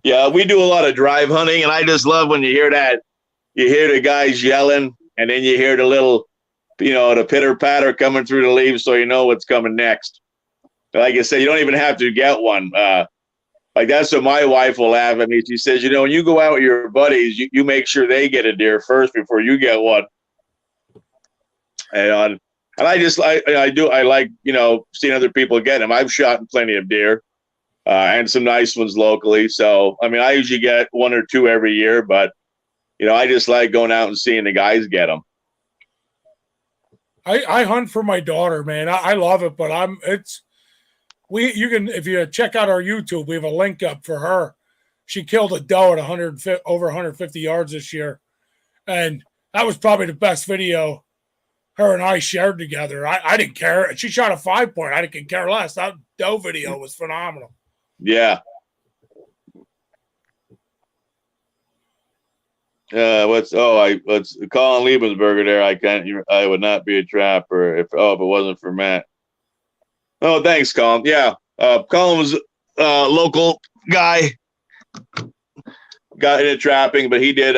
Yeah. We do a lot of drive hunting, and I just love when you hear that. You hear the guys yelling, and then you hear the little, the pitter patter coming through the leaves, so you know what's coming next. Like I said, you don't even have to get one. Like, that's what my wife will laugh at me. She says, you know, when you go out with your buddies, you make sure they get a deer first before you get one. And I like, you know, seeing other people get them. I've shot plenty of deer and some nice ones locally. So, I mean, I usually get one or two every year, but, you know, I just like going out and seeing the guys get them. I hunt for my daughter, man. I love it, but you can, if you check out our YouTube, we have a link up for her. She killed a doe at over 150 yards this year. And that was probably the best video her and I shared together. I didn't care. She shot a 5-point. I didn't care less. That doe video was phenomenal. Yeah. What's Colin Liebensberger there? I would not be a trapper if it wasn't for Matt. Oh, thanks, Colin. Yeah. Colin was a local guy, got into trapping, but he did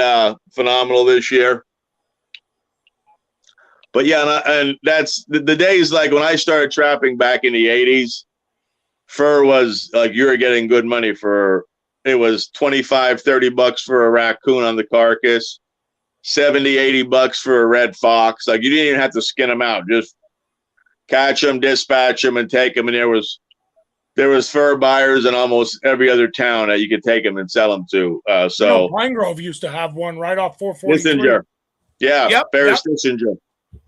phenomenal this year. But yeah, and that's the days like when I started trapping back in the 80s, fur was like you were getting good money for. It was $25-$30 for a raccoon on the carcass, $70-$80 for a red fox. Like, you didn't even have to skin them out, just catch them, dispatch them, and take them. And there was fur buyers in almost every other town that you could take them and sell them to. Pine Grove used to have one right off 443. Kissinger. Yeah, yep, Ferris Kissinger.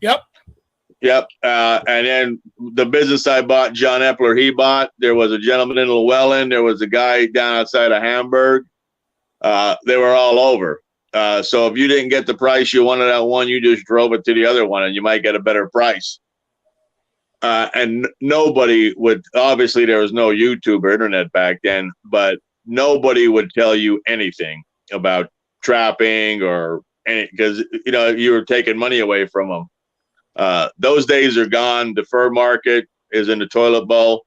Yep. And then the business I bought, John Epler, he bought. There was a gentleman in Llewellyn. There was a guy down outside of Hamburg. They were all over. So if you didn't get the price you wanted at one, you just drove it to the other one, and you might get a better price. And nobody would, obviously there was no YouTube or internet back then, but nobody would tell you anything about trapping or any, because, you know, you were taking money away from them. Those days are gone. The fur market is in the toilet bowl.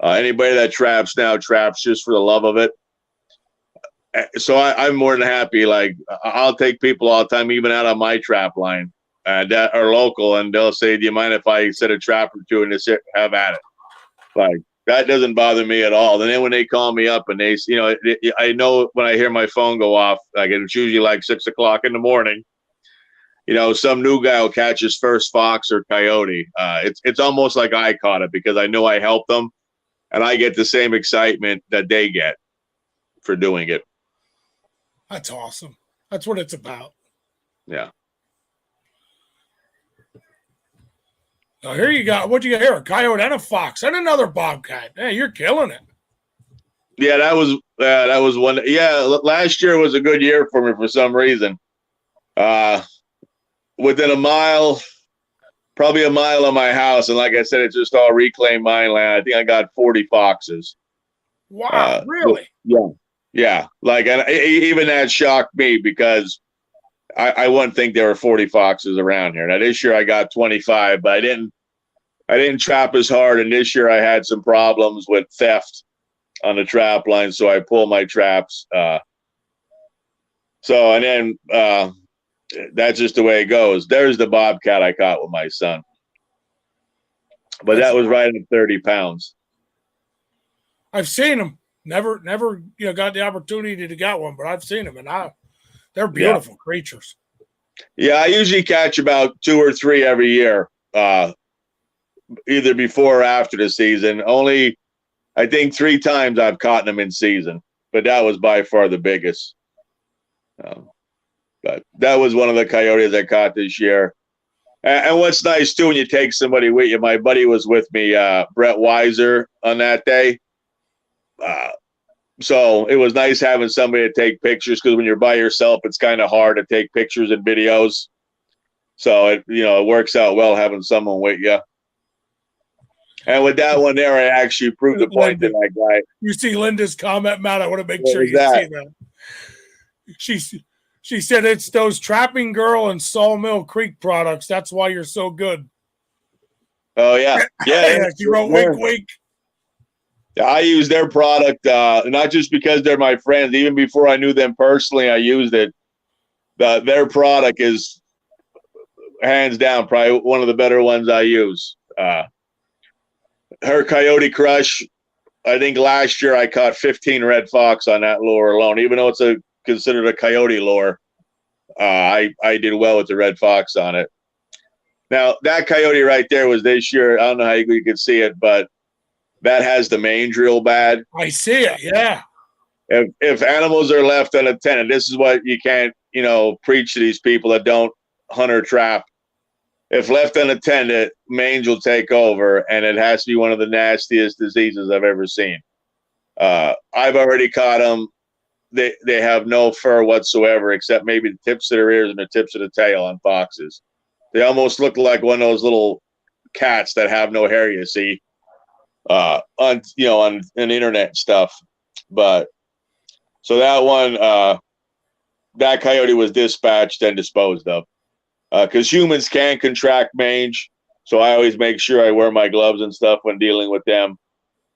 Anybody that traps now traps just for the love of it. So I'm more than happy. Like, I'll take people all the time, even out on my trap line that are local, and they'll say, do you mind if I set a trap or two and just have at it? Like, that doesn't bother me at all. And then when they call me up and they, you know, I know when I hear my phone go off, like it's usually like 6 o'clock in the morning. You know, some new guy will catch his first fox or coyote. It's almost like I caught it because I know I helped them, and I get the same excitement that they get for doing it. That's awesome. That's what it's about. Yeah. Now here you got, what you got here? A coyote and a fox and another bobcat. Hey, you're killing it. Yeah, that was one. Yeah, last year was a good year for me for some reason. Within a mile, probably a mile of my house, and like I said, it's just all reclaimed mine land. I think I got 40 foxes. Wow, really? Yeah. Like, and even that shocked me because I wouldn't think there were 40 foxes around here. Now this year I got 25, but I didn't trap as hard, and this year I had some problems with theft on the trap line, so I pulled my traps. That's just the way it goes. There's the bobcat I caught with my son. But that was right at 30 pounds. I've seen them. Never, got the opportunity to get one, but I've seen them, and they're beautiful creatures. Yeah, I usually catch about 2 or 3 every year, either before or after the season. Only, I think 3 times I've caught them in season, but that was by far the biggest. But that was one of the coyotes I caught this year. And what's nice, too, when you take somebody with you, my buddy was with me, Brett Weiser, on that day. So it was nice having somebody to take pictures, because when you're by yourself, it's kind of hard to take pictures and videos. So it works out well having someone with you. And with that one there, I actually proved the point to that guy. You see Linda's comment, Matt? I want to make sure you see that. She said it's those Trapping Girl and Sawmill Creek products. That's why you're so good. Oh, yeah. Yeah. She wrote, wink, wink. I use their product, not just because they're my friends. Even before I knew them personally, I used it. Their product is hands down probably one of the better ones I use. Her Coyote Crush, I think last year I caught 15 red fox on that lure alone, even though it's considered a coyote lure. I did well with the red fox on it. Now that coyote right there was this year. I don't know how you could see it, but that has the mange real bad. I see it. Yeah. If animals are left unattended, this is what you can't, preach to these people that don't hunt or trap. If left unattended, mange will take over, and it has to be one of the nastiest diseases I've ever seen. I've already caught them. They have no fur whatsoever, except maybe the tips of their ears and the tips of the tail on foxes. They almost look like one of those little cats that have no hair. You see, on the internet and stuff. But so that one, that coyote was dispatched and disposed of. Because humans can contract mange, so I always make sure I wear my gloves and stuff when dealing with them.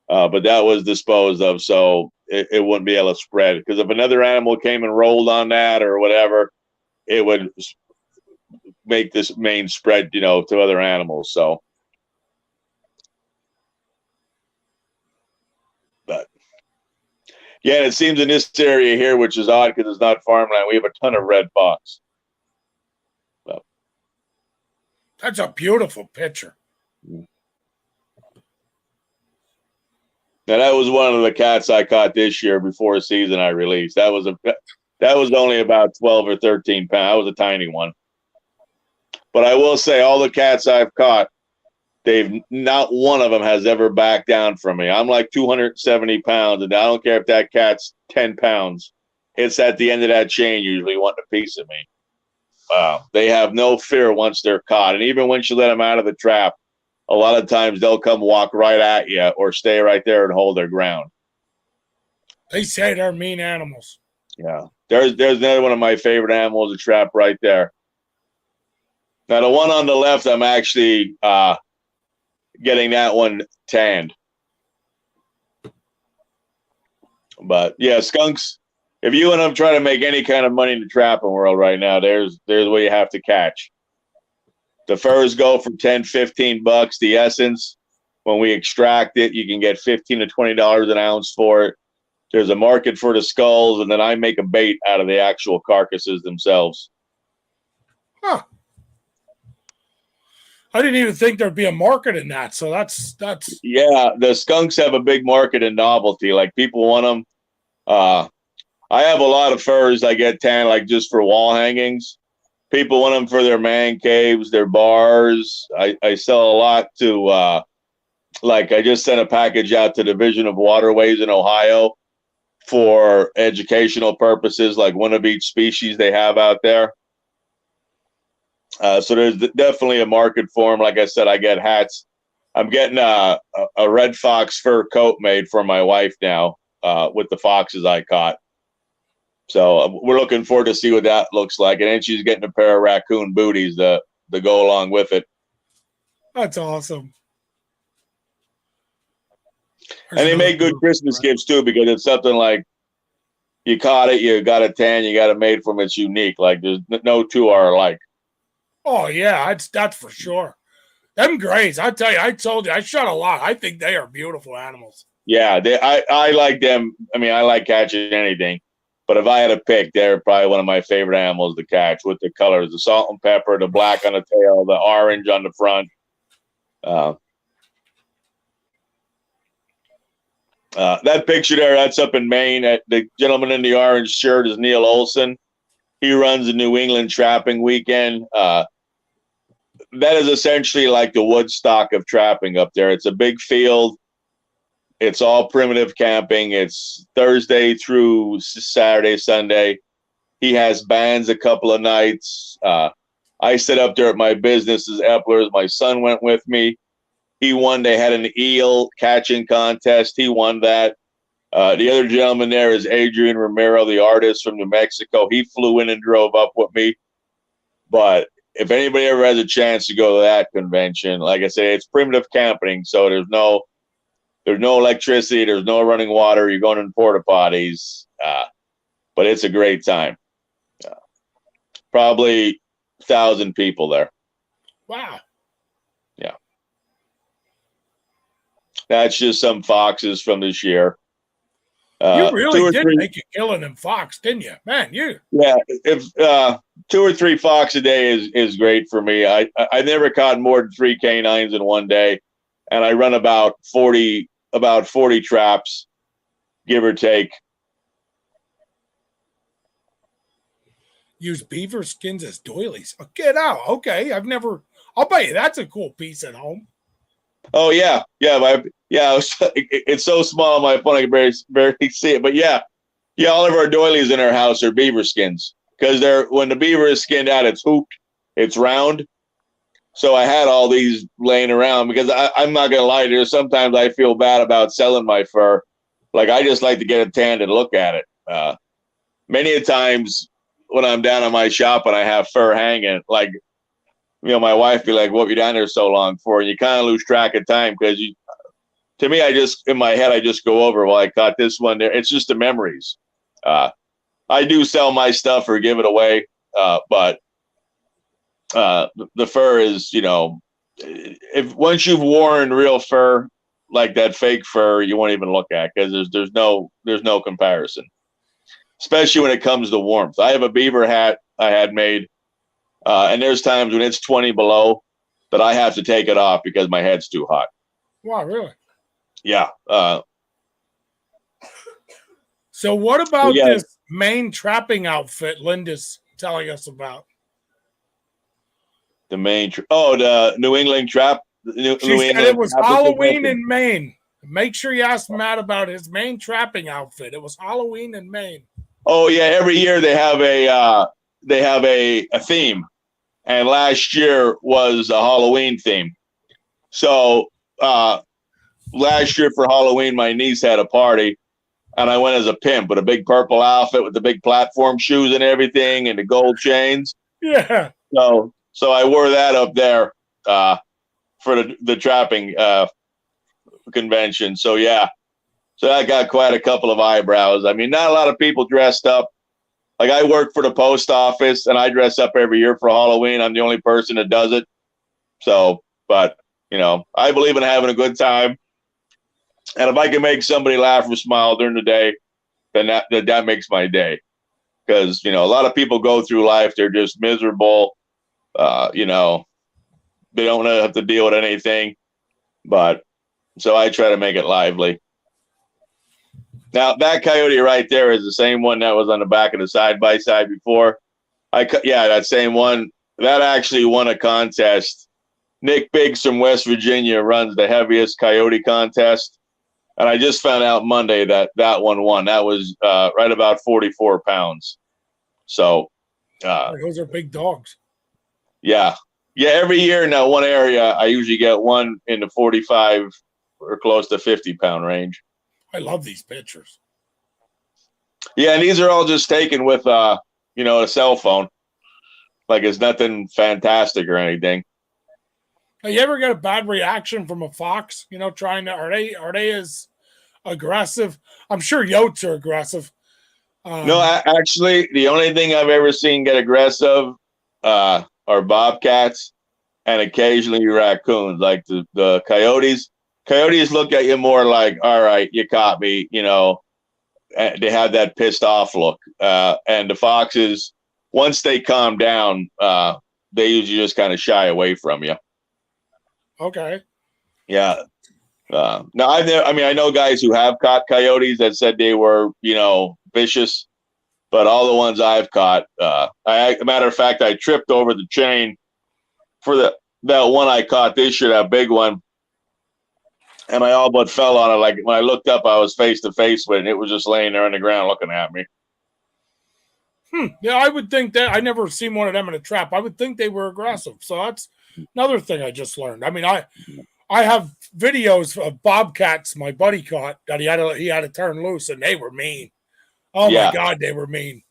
But that was disposed of, so it wouldn't be able to spread. Because if another animal came and rolled on that or whatever, it would make this mange spread, to other animals. So, but yeah, it seems in this area here, which is odd because it's not farmland, we have a ton of red fox. That's a beautiful picture. Now that was one of the cats I caught this year before the season I released. That was only about 12 or 13 pounds. That was a tiny one. But I will say, all the cats I've caught, not one of them has ever backed down from me. I'm like 270 pounds, and I don't care if that cat's 10 pounds. It's at the end of that chain usually wanting a piece of me. They have no fear once they're caught. And even once you let them out of the trap, a lot of times they'll come walk right at you or stay right there and hold their ground. They say they're mean animals. Yeah. There's another one of my favorite animals to trap right there. Now, the one on the left, I'm actually getting that one tanned. But, yeah, skunks. If you and I'm trying to make any kind of money in the trapping world right now, there's what you have to catch. The furs go for $10, $15. The essence, when we extract it, you can get $15 to $20 an ounce for it. There's a market for the skulls, and then I make a bait out of the actual carcasses themselves. Huh. I didn't even think there'd be a market in that. So that's. Yeah, the skunks have a big market in novelty. Like, people want them. I have a lot of furs I get tanned, like, just for wall hangings. People want them for their man caves, their bars. I sell a lot to, I just sent a package out to Division of Waterways in Ohio for educational purposes, like one of each species they have out there. So there's definitely a market for them. Like I said, I get hats. I'm getting a red fox fur coat made for my wife now with the foxes I caught. So we're looking forward to see what that looks like. And then she's getting a pair of raccoon booties to go along with it. That's awesome. And they make good Christmas gifts too, because it's something like you caught it, you got a tan, you got it made from it's unique. Like, there's no two are alike. Oh yeah, that's for sure. Them grays, I tell you, I told you, I shot a lot. I think they are beautiful animals. Yeah, I like them. I mean, I like catching anything. But if I had to pick, they're probably one of my favorite animals to catch with the colors, the salt and pepper, the black on the tail, the orange on the front. That picture there, that's up in Maine. The gentleman in the orange shirt is Neil Olson. He runs the New England Trapping Weekend. That is essentially like the Woodstock of trapping up there. It's a big field. It's all primitive camping. It's Thursday through Saturday, Sunday. He has bands a couple of nights. I sit up there at my business as Epler's. My son went with me. He won. They had an eel catching contest. He won that. The other gentleman there is Adrian Romero, the artist from New Mexico. He flew in and drove up with me. But if anybody ever has a chance to go to that convention, like I say, it's primitive camping, so there's no electricity, there's no running water. You're going in porta potties, but it's a great time. Probably 1,000 people there. Wow. Yeah. That's just some foxes from this year. You really 2 or did 3, make a killing in fox, didn't you? Man, you. yeah. If 2 or 3 fox a day is great for me. I never caught more than 3 canines in one day, and I run about 40 traps, give or take. Use beaver skins as doilies. Oh, get out. Okay. I'll bet you that's a cool piece at home. Oh yeah, yeah, it's so small on my phone I can barely see it. But yeah, all of our doilies in our house are beaver skins because when the beaver is skinned out, it's hooped, it's round. So I had all these laying around because I'm not gonna lie to you. Sometimes I feel bad about selling my fur. Like I just like to get a tan and look at it. Many a times when I'm down in my shop and I have fur hanging, like my wife be like, "What have you down there so long for?" And you kind of lose track of time because to me, in my head, I just go over, well, I caught this one there. It's just the memories. I do sell my stuff or give it away, but the fur is, if once you've worn real fur, like that fake fur, you won't even look at because there's no comparison, especially when it comes to warmth. I have a beaver hat I had made. And there's times when it's 20 below that I have to take it off because my head's too hot. Wow, really? Yeah. So what about this Maine trapping outfit Linda's telling us about? The the New England trap. She said it was Halloween in Maine. Make sure you ask Matt about his Maine trapping outfit. It was Halloween in Maine. Oh yeah, every year they have a theme. And last year was a Halloween theme. So last year for Halloween, my niece had a party, and I went as a pimp with a big purple outfit with the big platform shoes and everything, and the gold chains. Yeah. So I wore that up there for the trapping convention. So yeah, so that got quite a couple of eyebrows. I mean, not a lot of people dressed up. Like I work for the post office and I dress up every year for Halloween. I'm the only person that does it. So, but I believe in having a good time. And if I can make somebody laugh or smile during the day, then that makes my day. Because, a lot of people go through life. They're just miserable. They don't have to deal with anything. But so I try to make it lively. Now, that coyote right there is the same one that was on the back of the side-by-side before. That same one. That actually won a contest. Nick Biggs from West Virginia runs the heaviest coyote contest. And I just found out Monday that one won. That was right about 44 pounds. So. Those are big dogs. Yeah. Yeah, every year in that one area, I usually get one in the 45 or close to 50-pound range. I love these pictures. Yeah, and these are all just taken with a cell phone. Like it's nothing fantastic or anything. Have you ever get a bad reaction from a fox? Are they as aggressive? I'm sure yotes are aggressive. No, actually, the only thing I've ever seen get aggressive are bobcats and occasionally raccoons. Like the coyotes. Coyotes look at you more like, all right, you caught me, they have that pissed off look. And the foxes, once they calm down, they usually just kind of shy away from you. Okay. Yeah. Now, I know guys who have caught coyotes that said they were, vicious, but all the ones I've caught, matter of fact, I tripped over the chain for that one I caught this year, that big one. And I all but fell on it. Like when I looked up, I was face to face with it. And it was just laying there on the ground looking at me. Yeah, I would think that I never seen one of them in a trap. I would think they were aggressive. So that's another thing I just learned. I mean, I have videos of bobcats my buddy caught that he had to turn loose, and they were mean. Oh my God, they were mean.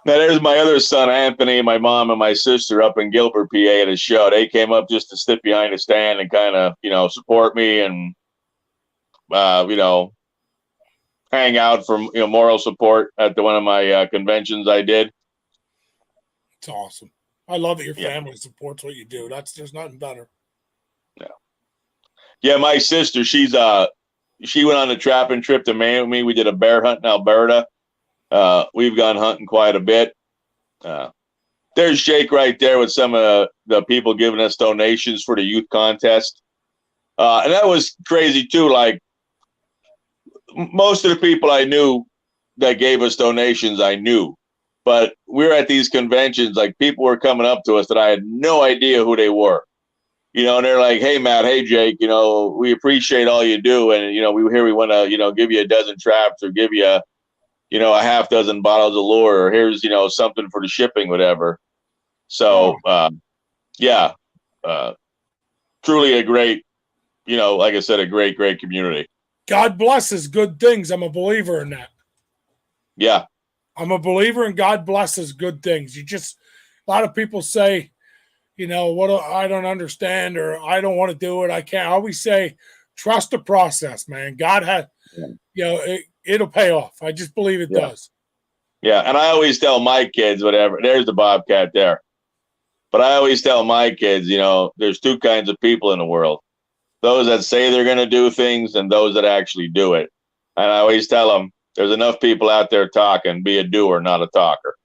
Now there's my other son, Anthony, my mom and my sister up in Gilbert, PA at a show. They came up just to sit behind the stand and kind of, support me and, hang out for, moral support at one of my conventions I did. It's awesome. I love that your family supports what you do. There's nothing better. Yeah. Yeah, my sister, she went on a trapping trip to Maine with me. We did a bear hunt in Alberta. We've gone hunting quite a bit. There's Jake right there with some of the people giving us donations for the youth contest. And that was crazy too. Like most of the people I knew that gave us donations, I knew. But we were at these conventions, like people were coming up to us that I had no idea who they were. You know, and they're like, "Hey, Matt, hey, Jake, you know, we appreciate all you do. And, you know, we want to, you know, give you a dozen traps or give you, you know, a half dozen bottles of lure, or here's, you know, something for the shipping, whatever." So, yeah, truly a great, you know, like I said, a great, great community. God blesses good things. I'm a believer in that. Yeah. I'm a believer in God blesses good things. A lot of people say, you know, I don't understand or I don't want to do it. I can't. I always say, trust the process, man. God has, you know, it'll pay off. I just believe it does. Yeah. And I always tell my kids, whatever, there's the bobcat there. But I always tell my kids, you know, there's two kinds of people in the world. Those that say they're going to do things and those that actually do it. And I always tell them, there's enough people out there talking. Be a doer, not a talker.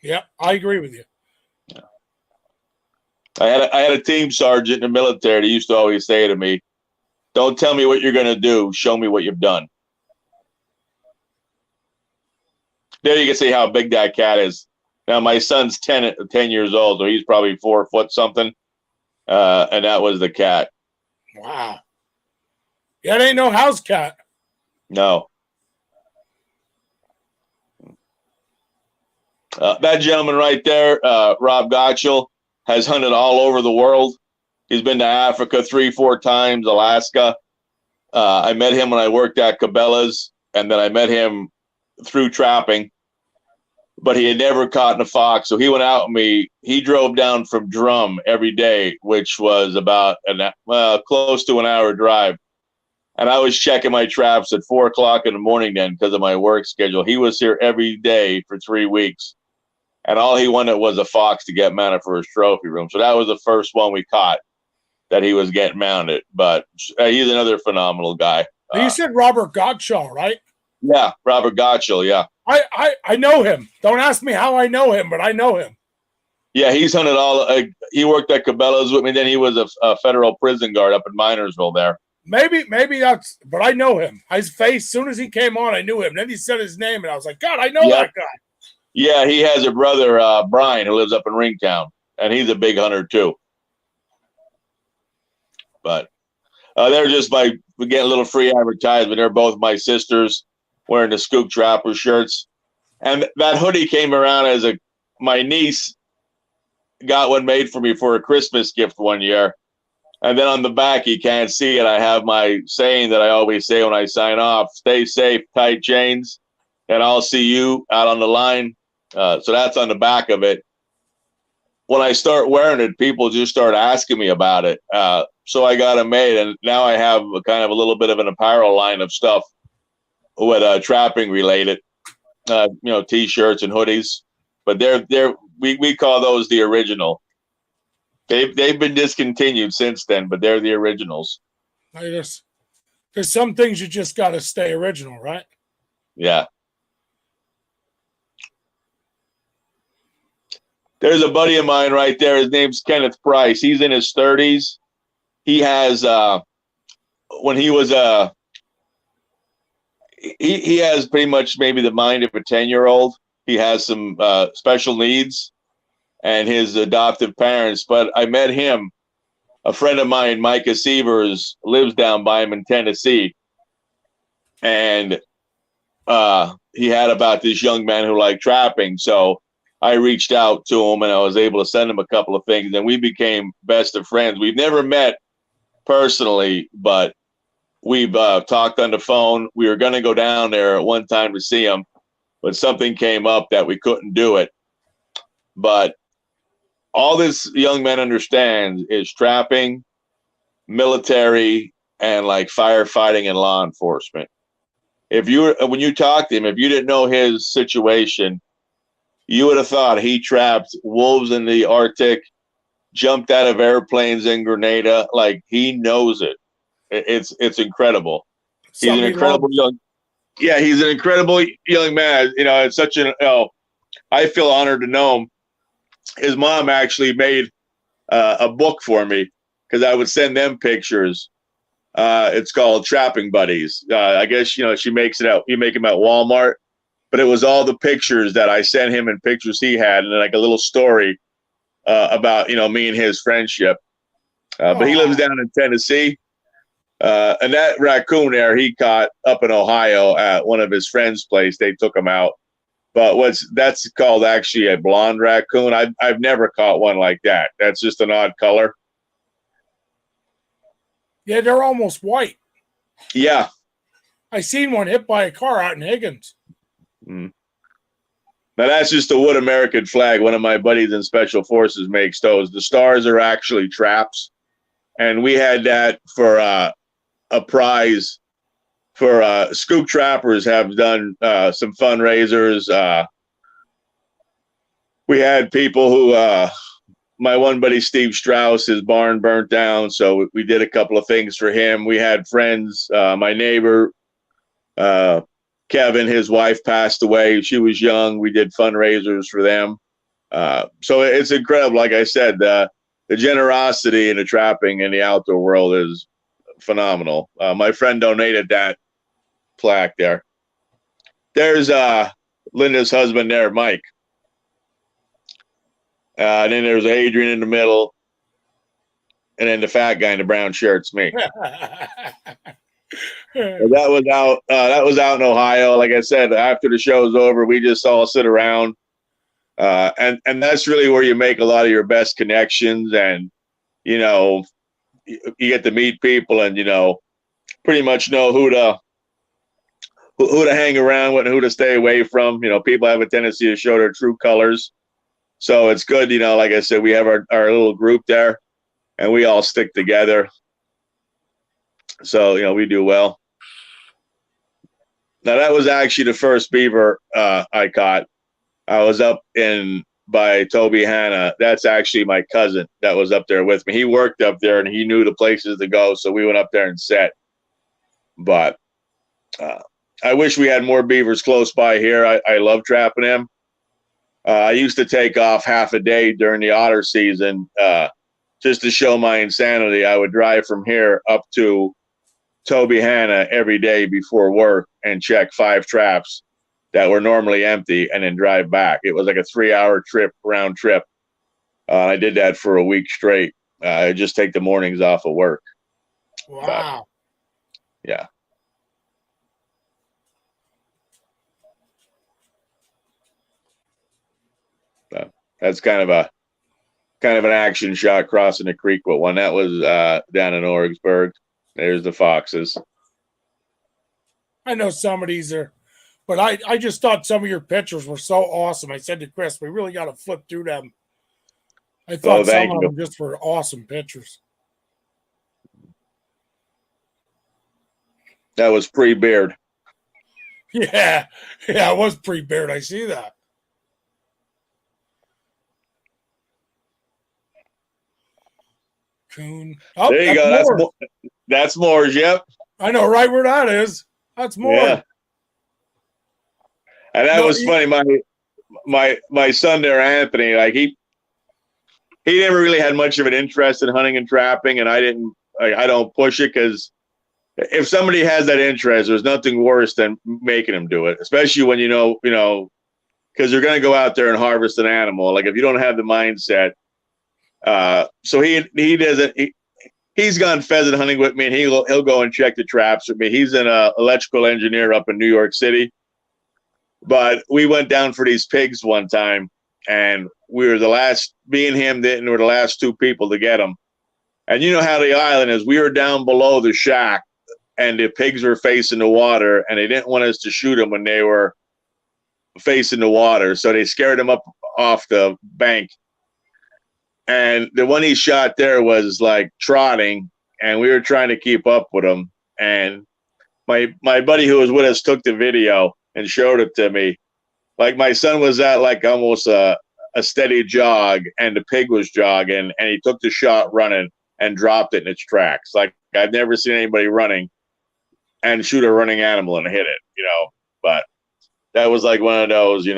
Yeah, I agree with you. Yeah. I had a team sergeant in the military that used to always say to me, "Don't tell me what you're going to do. Show me what you've done." There you can see how big that cat is. Now, my son's 10 years old, so he's probably 4 foot something. And that was the cat. Wow. Yeah, it ain't no house cat. No. That gentleman right there, Rob Gottschall, has hunted all over the world. He's been to Africa 3-4 times, Alaska. I met him when I worked at Cabela's, and then I met him through trapping. But he had never caught a fox, so he went out with me. He drove down from Drum every day, which was about close to an hour drive. And I was checking my traps at 4 o'clock in the morning then because of my work schedule. He was here every day for 3 weeks. And all he wanted was a fox to get mounted for his trophy room. So that was the first one we caught that he was getting mounted. But he's another phenomenal guy. You said Robert Gottschall, right? Yeah, Robert Gottschall, yeah. I know him. Don't ask me how I know him, but I know him. Yeah, he's hunted all. He worked at Cabela's with me. Then he was a federal prison guard up in Minersville there. Maybe that's, but I know him. His face, as soon as he came on, I knew him. Then he said his name, and I was like, God, I know that guy. Yeah, he has a brother, Brian, who lives up in Ringtown, and he's a big hunter too. But they're just we get a little free advertisement. They're both my sisters wearing the Skook Trapper shirts. And that hoodie came around as my niece got one made for me for a Christmas gift one year. And then on the back, you can't see it, I have my saying that I always say when I sign off: stay safe, tight chains, and I'll see you out on the line. So that's on the back of it. When I start wearing it, people just start asking me about it. So I got it made, and now I have kind of a little bit of an apparel line of stuff with trapping related, T-shirts and hoodies. But we call those the original. They've been discontinued since then, but they're the originals. There's some things you just got to stay original, right? Yeah. There's a buddy of mine right there. His name's Kenneth Price. He's in his 30s. He has, when he was he has pretty much maybe the mind of a 10-year-old. He has some special needs and his adoptive parents. But I met him. A friend of mine, Micah Sievers, lives down by him in Tennessee. And he had about this young man who liked trapping. So I reached out to him and I was able to send him a couple of things. And we became best of friends. We've never met personally, but we've talked on the phone. We were going to go down there at one time to see him, but something came up that we couldn't do it. But all this young man understands is trapping, military, and like firefighting and law enforcement. When you talk to him, if you didn't know his situation, you would have thought he trapped wolves in the Arctic, jumped out of airplanes in Grenada. Like, he knows it. It's incredible. He's Something an incredible young. Yeah, he's an incredible young man. You know, it's such an. I feel honored to know him. His mom actually made a book for me because I would send them pictures. It's called Trapping Buddies. I guess she makes it out. You make them at Walmart, but it was all the pictures that I sent him and pictures he had, and like a little story about me and his friendship. But he lives down in Tennessee. And that raccoon there, he caught up in Ohio at one of his friends' place. They took him out. But that's called actually a blonde raccoon. I've never caught one like that. That's just an odd color. Yeah, they're almost white. Yeah. I seen one hit by a car out in Higgins. Mm. Now that's just a Wood American flag. One of my buddies in Special Forces makes those. The stars are actually traps. And we had that for a prize for Skook trappers have done some fundraisers. We had people who my one buddy Steve Strauss, his barn burnt down, so we did a couple of things for him. We had friends. My neighbor Kevin, his wife passed away. She was young. We did fundraisers for them. So it's incredible. Like I said, the generosity in the trapping in the outdoor world is phenomenal. My friend donated that plaque there. There's Linda's husband there, Mike. And then there's Adrian in the middle. And then the fat guy in the brown shirt's me. That was out in Ohio. Like I said, after the show's over, we just all sit around. And that's really where you make a lot of your best connections, and you get to meet people, and pretty much know who to hang around with and who to stay away from. People have a tendency to show their true colors, so it's good. Like I said, we have our little group there, and we all stick together. So we do well. Now that was actually the first beaver I caught. I was up by Toby Hanna. That's actually my cousin that was up there with me. He worked up there and he knew the places to go, so we went up there and set. But I wish we had more beavers close by here. I love trapping them. I used to take off half a day during the otter season just to show my insanity. I would drive from here up to Toby Hanna every day before work and check 5 traps that were normally empty, and then drive back. It was like a 3-hour trip, round trip. I did that for a week straight. I just take the mornings off of work. Wow. But, yeah. That's kind of an action shot crossing the creek with one. That was down in Origsburg. There's the foxes. I know some of these are, but I just thought some of your pictures were so awesome. I said to Chris, we really got to flip through them. I thought some of them just were awesome pictures. That was pre-beard. Yeah, it was pre-beard. I see that. Coon. Oh, there you go. That's Moore's. Yep. I know right where that is. That's Moore. Yeah. And that was funny. My son there, Anthony, like he never really had much of an interest in hunting and trapping, and I don't push it, because if somebody has that interest, there's nothing worse than making them do it, especially when because they're going to go out there and harvest an animal. Like if you don't have the mindset, so he doesn't. He's gone pheasant hunting with me, and he'll go and check the traps with me. He's an electrical engineer up in New York City. But we went down for these pigs one time, and we were the last, me and him were the last 2 people to get them. And you know how the island is. We were down below the shack, and the pigs were facing the water, and they didn't want us to shoot them when they were facing the water. So they scared them up off the bank. And the one he shot there was like trotting, and we were trying to keep up with him. And my buddy who was with us took the video and showed it to me. Like my son was at like almost a steady jog, and the pig was jogging, and he took the shot running and dropped it in its tracks. Like I've never seen anybody running and shoot a running animal and hit it, but that was like one of those,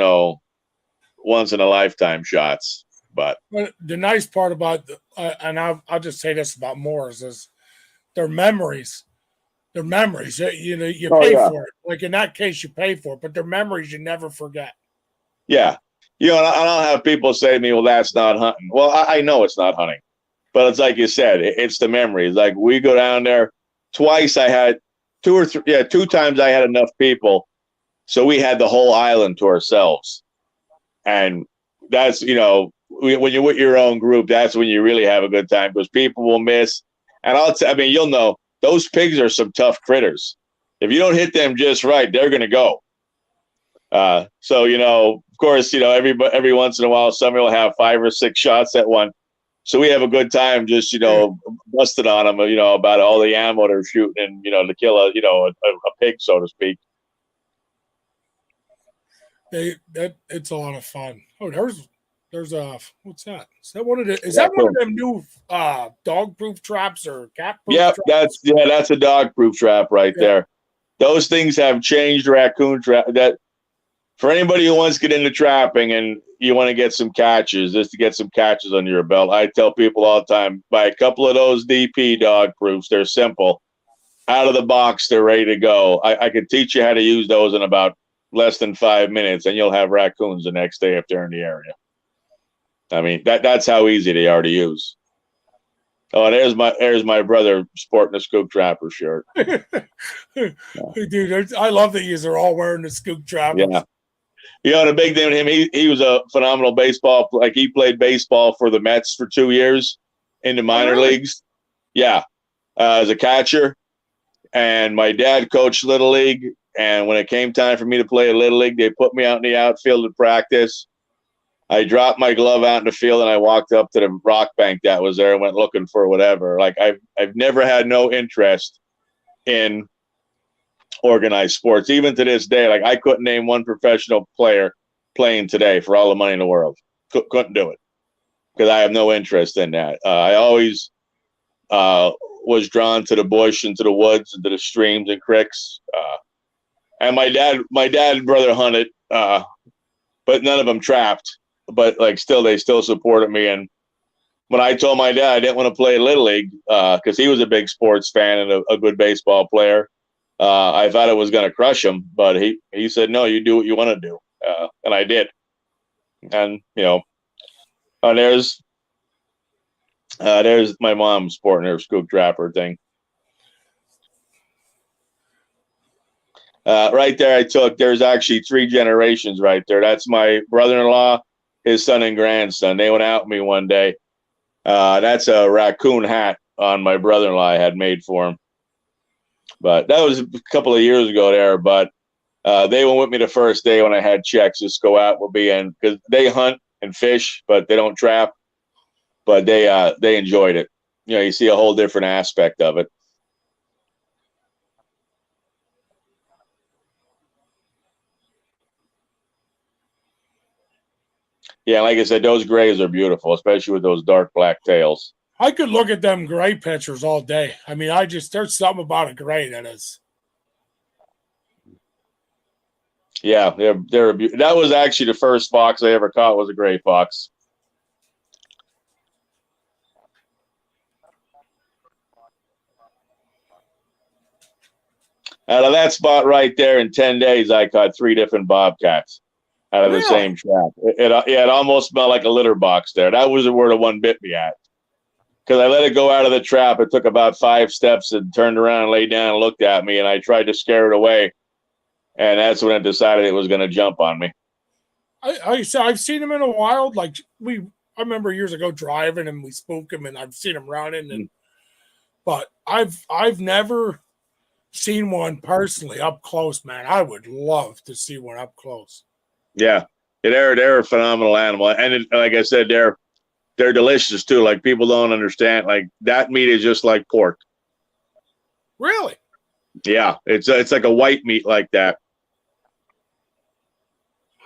once in a lifetime shots. But the nice part about, and I'll just say this about Moors, is their memories. Their memories, you pay for it. Like in that case, you pay for it, but their memories you never forget. Yeah. And I'll have people say to me, well, that's not hunting. Well, I know it's not hunting, but it's like you said, it's the memories. Like we go down there twice. I had two times I had enough people. So we had the whole island to ourselves. And that's, when you're with your own group, that's when you really have a good time because people will miss. And you'll know those pigs are some tough critters. If you don't hit them just right, they're going to go. So, of course, every once in a while, somebody will have 5 or 6 shots at one. So we have a good time just, busting on them, about all the ammo they're shooting and, to kill a pig, so to speak. It's a lot of fun. Oh, there's what's that? Is that one of them new dog-proof traps or cat-proof traps? That's a dog-proof trap right there. Those things have changed raccoon trap. That for anybody who wants to get into trapping and you want to get some catches, just to get some catches under your belt, I tell people all the time, buy a couple of those DP dog-proofs. They're simple. Out of the box, they're ready to go. I can teach you how to use those in about less than 5 minutes, and you'll have raccoons the next day if they're in the area. I mean, that's how easy they are to use. Oh, and there's my brother sporting a Skook Trapper shirt. Dude, I love that you are all wearing the Skook Trappers. Yeah. The big thing with him, he was a phenomenal baseball. Like he played baseball for the Mets for 2 years in the minor leagues. Yeah, as a catcher. And my dad coached Little League. And when it came time for me to play a Little League, they put me out in the outfield to practice. I dropped my glove out in the field and I walked up to the rock bank that was there and went looking for whatever. Like I've never had no interest in organized sports, even to this day. Like I couldn't name one professional player playing today for all the money in the world. Couldn't do it because I have no interest in that. I always was drawn to the bush and to the woods and to the streams and creeks. And my dad and brother hunted, but none of them trapped. But they still supported me. And when I told my dad I didn't want to play Little League because he was a big sports fan and a good baseball player, I thought it was going to crush him. But he said, no, you do what you want to do. And I did. And, there's my mom sporting her Skook Trapper thing. Right there, there's actually 3 generations right there. That's my brother-in-law, his son and grandson. They went out with me one day. That's a raccoon hat on my brother-in-law I had made for him. But that was a couple of years ago there. But they went with me the first day when I had checks. Just go out with me, and because they hunt and fish, but they don't trap. But they enjoyed it. You see a whole different aspect of it. Yeah, like I said, those grays are beautiful, especially with those dark black tails. I could look at them gray pictures all day. I mean, there's something about a gray that is. Yeah, that was actually the first fox I ever caught was a gray fox. Out of that spot right there, in 10 days, I caught 3 different bobcats out of the same trap. It almost smelled like a litter box there. That was where the one bit me at. Because I let it go out of the trap. It took about 5 steps and turned around and laid down and looked at me, and I tried to scare it away. And that's when it decided it was going to jump on me. I've seen them in the wild. Like I remember years ago driving and we spook them, and I've seen them running. But I've never seen one personally up close, man. I would love to see one up close. Yeah, they're a phenomenal animal, and like I said, they're delicious too. Like people don't understand. Like that meat is just like pork. Really? Yeah, it's like a white meat like that.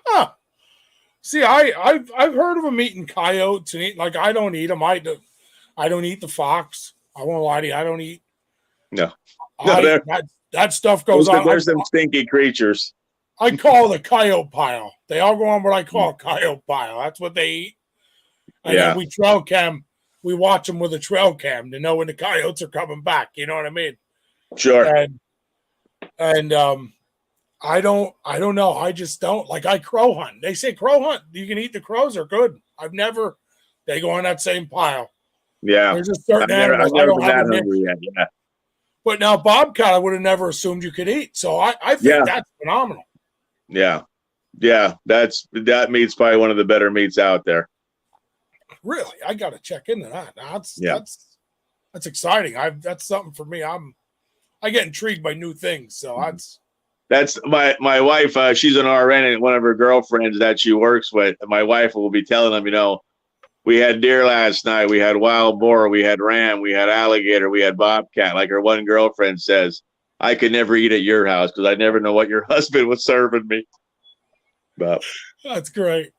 Huh. See, I've heard of them eating coyotes and I don't eat them. I don't eat the fox. I won't lie to you. I don't eat No. No, that stuff goes on. There's some stinky creatures. I call it a coyote pile. They all go on what I call a coyote pile. That's what they eat. And then we trail cam. We watch them with a trail cam to know when the coyotes are coming back. You know what I mean? Sure. And I don't know. I just don't. Like, I crow hunt. They say crow hunt. You can eat the crows. Are good. They go on that same pile. Yeah. There's just certain animals I've never been that hungry yet. Yeah. But now bobcat, I would have never assumed you could eat. So I think that's phenomenal. Yeah. Yeah. That meat's probably one of the better meats out there. Really? I got to check into that. That's exciting. That's something for me. I get intrigued by new things. So that's my wife. She's an RN, and one of her girlfriends that she works with, my wife will be telling them, we had deer last night, we had wild boar, we had ram, we had alligator, we had bobcat. Like her one girlfriend says, I could never eat at your house because I never know what your husband was serving me. But that's great.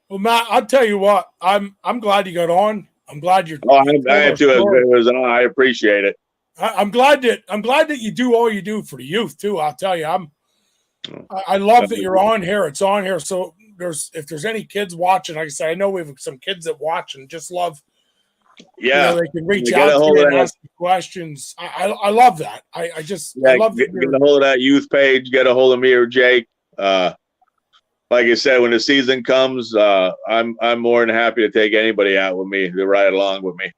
Well, Matt, I'll tell you what, I'm glad you got on. I'm glad you're. Oh, I had to. I appreciate it. I'm glad that you do all you do for the youth too. I'll tell you, I love that you're on here. It's on here. So if there's any kids watching, like I said, I know we have some kids that watch and just love. Yeah, they can reach out to you and ask you questions. I love that. I love get a hold of that youth page. Get a hold of me or Jake. Like I said, when the season comes, I'm more than happy to take anybody out with me to ride along with me.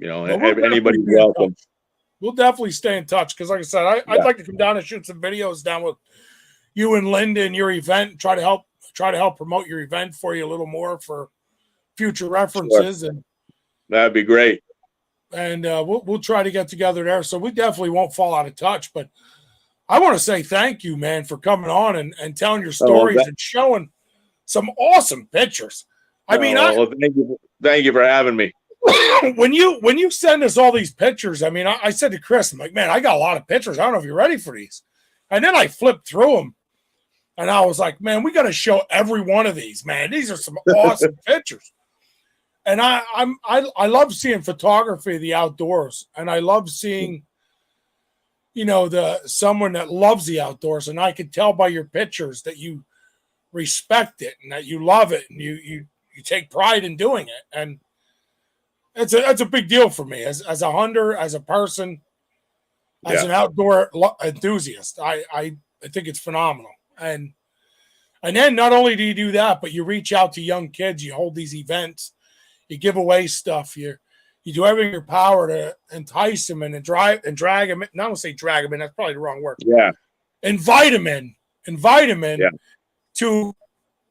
Anybody's welcome. We'll definitely stay in touch because, like I said, I'd like to come down and shoot some videos down with you and Linda and your event. And try to help promote your event for you a little more for future references. Sure. And that'd be great. And we'll try to get together there. So we definitely won't fall out of touch. But I want to say thank you, man, for coming on and telling your stories and showing some awesome pictures. Thank you for having me. When you send us all these pictures, I said to Chris, I'm like, man, I got a lot of pictures. I don't know if you're ready for these. And then I flipped through them, and I was like, man, we got to show every one of these, man. These are some awesome pictures. And I love seeing photography of the outdoors, and I love seeing, someone that loves the outdoors, and I can tell by your pictures that you respect it and that you love it and you take pride in doing it. And that's a big deal for me as a hunter, as a person, as an outdoor enthusiast. I think it's phenomenal. And then not only do you do that, but you reach out to young kids, you hold these events, you give away stuff, you do everything in your power to entice them and drag them. Not to say drag them in, that's probably the wrong word. Yeah. Invite them in to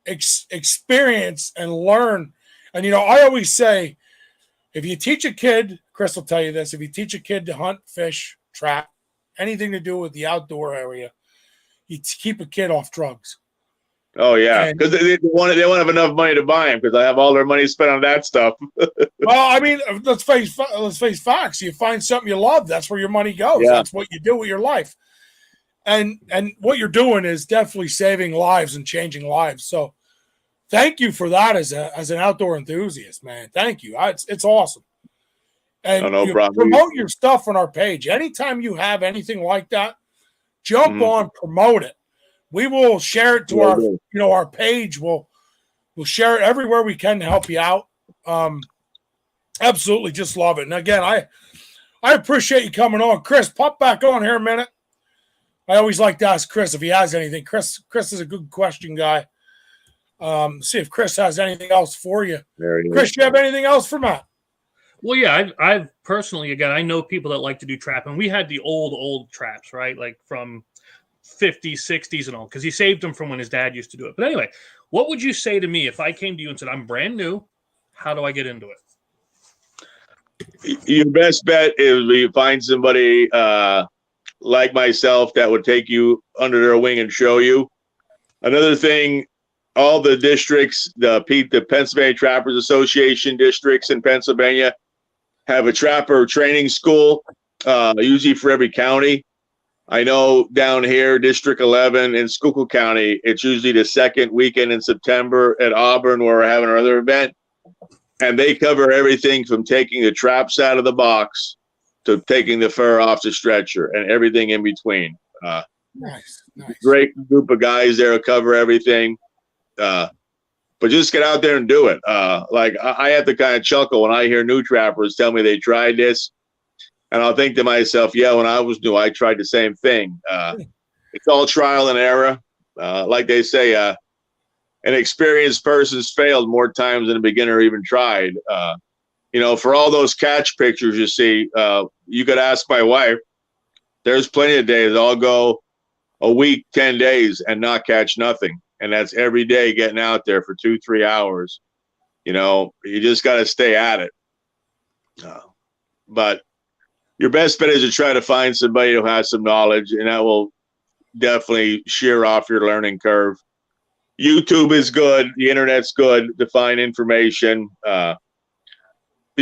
experience and learn. And, I always say, if you teach a kid, Chris will tell you this, if you teach a kid to hunt, fish, trap, anything to do with the outdoor area, you keep a kid off drugs. Oh, yeah, because they won't have enough money to buy them because I have all their money spent on that stuff. Well, let's face facts. You find something you love, that's where your money goes. Yeah. That's what you do with your life. And what you're doing is definitely saving lives and changing lives. So thank you for that as an outdoor enthusiast, man. Thank you. It's awesome. And no problem. Promote your stuff on our page. Anytime you have anything like that, jump on, promote it. We will share it to our page. We'll share it everywhere we can to help you out. Absolutely, just love it. And again, I appreciate you coming on, Chris. Pop back on here a minute. I always like to ask Chris if he has anything. Chris is a good question guy. See if Chris has anything else for you. Chris, you have anything else for Matt? Well, yeah, I've personally, again, I know people that like to do trapping. We had the old traps, right? Like from 50s, 60s and all, because he saved them from when his dad used to do it. But anyway, what would you say to me if I came to you and said, I'm brand new, how do I get into it? Your best bet is we find somebody like myself that would take you under their wing and show you. Another thing, all the districts, the Pennsylvania Trappers Association districts in Pennsylvania have a trapper training school, usually for every county. I know down here, District 11 in Skook County, it's usually the second weekend in September at Auburn where we're having our other event. and they cover everything from taking the traps out of the box to taking the fur off the stretcher and everything in between. Nice. Great group of guys there to cover everything. But just get out there and do it. Like I have to kind of chuckle when I hear new trappers tell me they tried this, and I'll think to myself, yeah, when I was new, I tried the same thing. It's all trial and error. Like they say, an experienced person's failed more times than a beginner even tried. For all those catch pictures you see, you could ask my wife. There's plenty of days I'll go a week, 10 days and not catch nothing. And that's every day getting out there for 2-3 hours. You just got to stay at it. But your best bet is to try to find somebody who has some knowledge, and that will definitely shear off your learning curve. YouTube is good. The internet's good to find information. The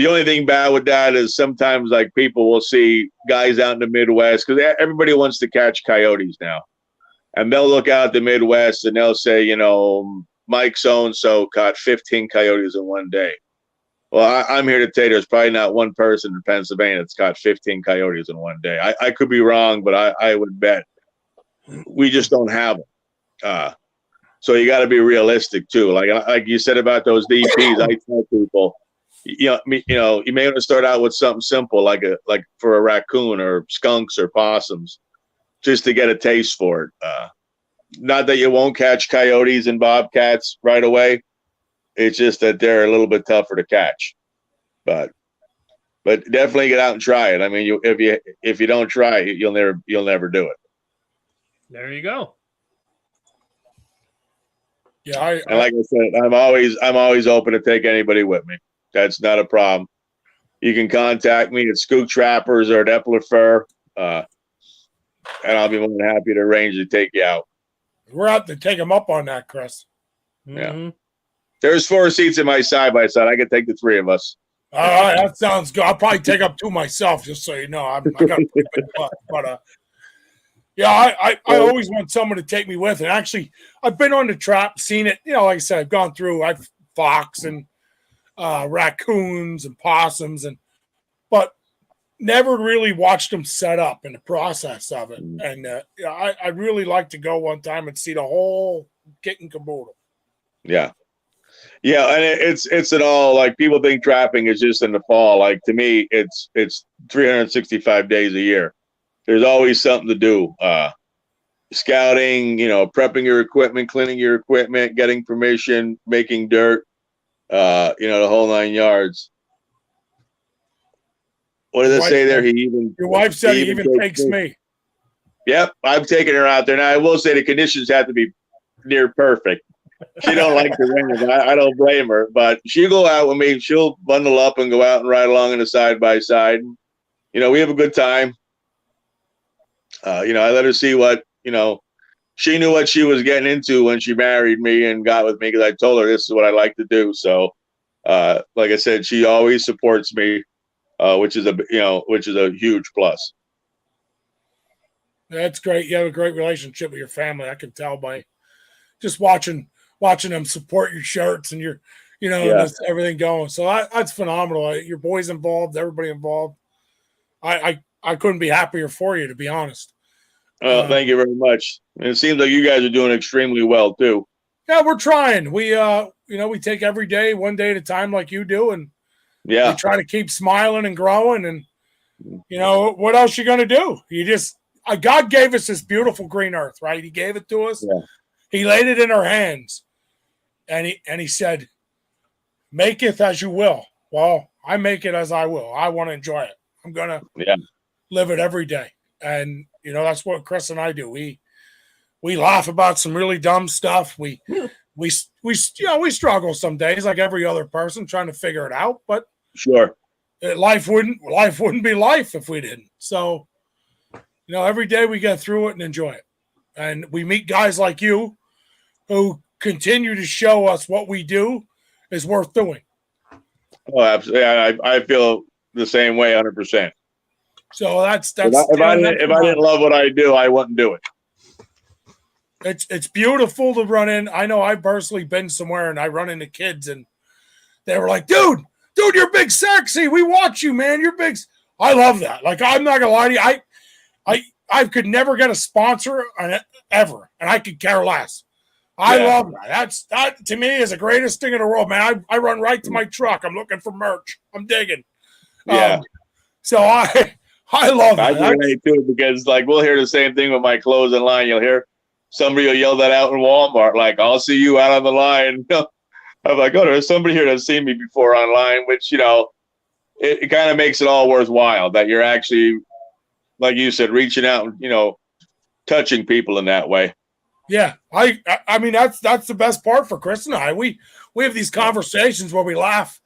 only thing bad with that is sometimes like people will see guys out in the Midwest, because everybody wants to catch coyotes now. And they'll look out at the Midwest and they'll say, Mike so-and-so caught 15 coyotes in one day. Well, I'm here to tell you there's probably not one person in Pennsylvania that's caught 15 coyotes in one day. I could be wrong, but I would bet we just don't have them. So you got to be realistic too. Like you said about those DPs, I tell people, you may want to start out with something simple, like for a raccoon or skunks or possums, just to get a taste for it. Not that you won't catch coyotes and bobcats right away. It's just that they're a little bit tougher to catch. But definitely get out and try it. I mean, if you don't try it, you'll never do it. There you go. Yeah, and like I said, I'm always open to take anybody with me. That's not a problem. You can contact me at Skook Trappers or at Epler Fur, and I'll be more than happy to arrange to take you out. We're out to take them up on that, Chris. Yeah. There's 4 seats in my side-by-side. I can take the 3 of us. All right, that sounds good. I'll probably take up 2 myself, just so you know. I got a pretty big butt, but yeah, I always want someone to take me with. And actually, I've been on the trap, seen it. Like I said, I've gone through. I've fox and raccoons and possums, but never really watched them set up in the process of it. And I'd really like to go one time and see the whole kit and caboodle. Yeah. Yeah, and it's an all, like, people think trapping is just in the fall. Like, to me, it's 365 days a year. There's always something to do. Scouting, prepping your equipment, cleaning your equipment, getting permission, making dirt, the whole 9 yards. What does it say there? Your wife said he even takes me. Yep, I've taken her out there. Now, I will say the conditions have to be near perfect. She don't like the rain. I don't blame her, but she'll go out with me. She'll bundle up and go out and ride along in a side-by-side. We have a good time. I let her see what, she knew what she was getting into when she married me and got with me, because I told her this is what I like to do. So, like I said, she always supports me, which is a huge plus. That's great. You have a great relationship with your family. I can tell by just watching them support your shirts and your, just everything going. So that's phenomenal. Your boys involved, everybody involved. I couldn't be happier for you, to be honest. Thank you very much. And it seems like you guys are doing extremely well too. Yeah, we're trying. We, we take every day, one day at a time, like you do, and we try to keep smiling and growing. And what else you gonna do? You just God gave us this beautiful green earth, right? He gave it to us. Yeah. He laid it in our hands, and he said, "Maketh as you will." Well, I make it as I will. I want to enjoy it. I'm gonna live it every day, and that's what Chris and I do. We laugh about some really dumb stuff. We struggle some days, like every other person, trying to figure it out. But sure, life wouldn't be life if we didn't. So, every day we get through it and enjoy it. And we meet guys like you who continue to show us what we do is worth doing. Oh, absolutely. I feel the same way, 100%. So that's if I didn't love what I do, I wouldn't do it. It's beautiful to run in. I know I've personally been somewhere and I run into kids and They were like, dude, you're big sexy. We watch you, man. You're big. I love that. Like, I'm not gonna lie to you. I could never get a sponsor on it ever, and I could care less. I love that. That to me is the greatest thing in the world, man. I run right to my truck. I'm looking for merch. I'm digging. Yeah. So I love that. I relate too, because like we'll hear the same thing with my clothes in line. You'll hear somebody will yell that out in Walmart, like, I'll see you out on the line. I'm like, oh, there's somebody here that's seen me before online, which, it kind of makes it all worthwhile that you're actually, like you said, reaching out and, touching people in that way. Yeah. I mean, that's the best part for Chris and I. We have these conversations where we laugh.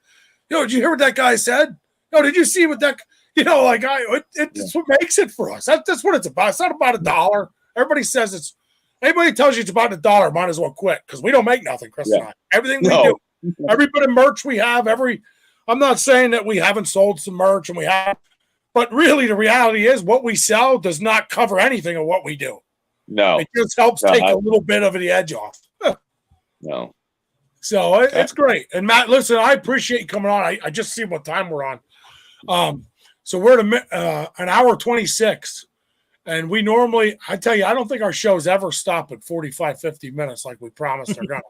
Did you hear what that guy said? Did you see what that, it's what makes it for us. That's what it's about. It's not about $1. Everybody says anybody tells you it's about $1, might as well quit, because we don't make nothing, Chris and I. Everything we do, every bit of merch we have, I'm not saying that we haven't sold some merch, and we have, but really the reality is what we sell does not cover anything of what we do. No. It just helps take a little bit of the edge off. No. So it's great. And Matt, listen, I appreciate you coming on. I just see what time we're on. So we're at an hour 26. And we normally, I tell you, I don't think our shows ever stop at 45, 50 minutes like we promised they're going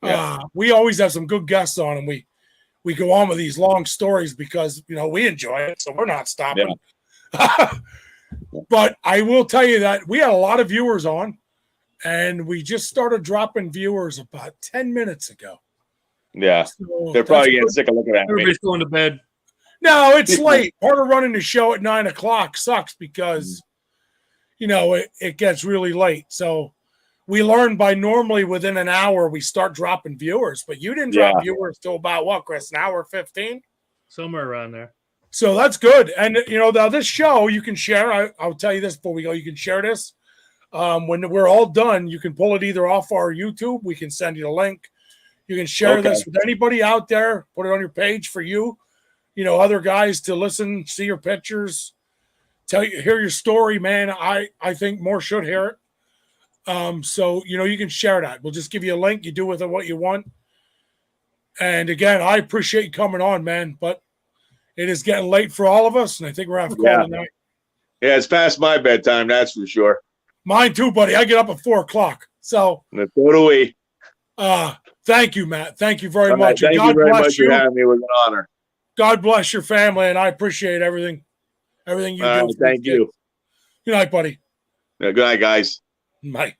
to. We always have some good guests on, and we go on with these long stories because, we enjoy it. So we're not stopping. Yeah. But I will tell you that we had a lot of viewers on, and we just started dropping viewers about 10 minutes ago. Yeah. So they're probably getting sick of looking at me. Everybody's going to bed. No, it's late. Part of running the show at 9 o'clock sucks because, it gets really late. So we learned by normally within an hour we start dropping viewers, but you didn't drop viewers till about what, Chris? An hour 15? Somewhere around there. So that's good. And, now this show you can share. I'll tell you this before we go. You can share this. When we're all done, you can pull it either off our YouTube. We can send you the link. You can share this with anybody out there. Put it on your page for you. Other guys to listen, see your pictures, hear your story, man. I think more should hear it. So, you can share that. We'll just give you a link. You do with it what you want. And again, I appreciate you coming on, man, but it is getting late for all of us. And I think we're having a call tonight. Yeah, it's past my bedtime. That's for sure. Mine too, buddy. I get up at 4 o'clock. So so do we. Thank you, Matt. Thank you very much. Thank you very much for having me. It was an honor. God bless your family, and I appreciate everything you do. Thank you. Good night, buddy. Good night, guys. Bye.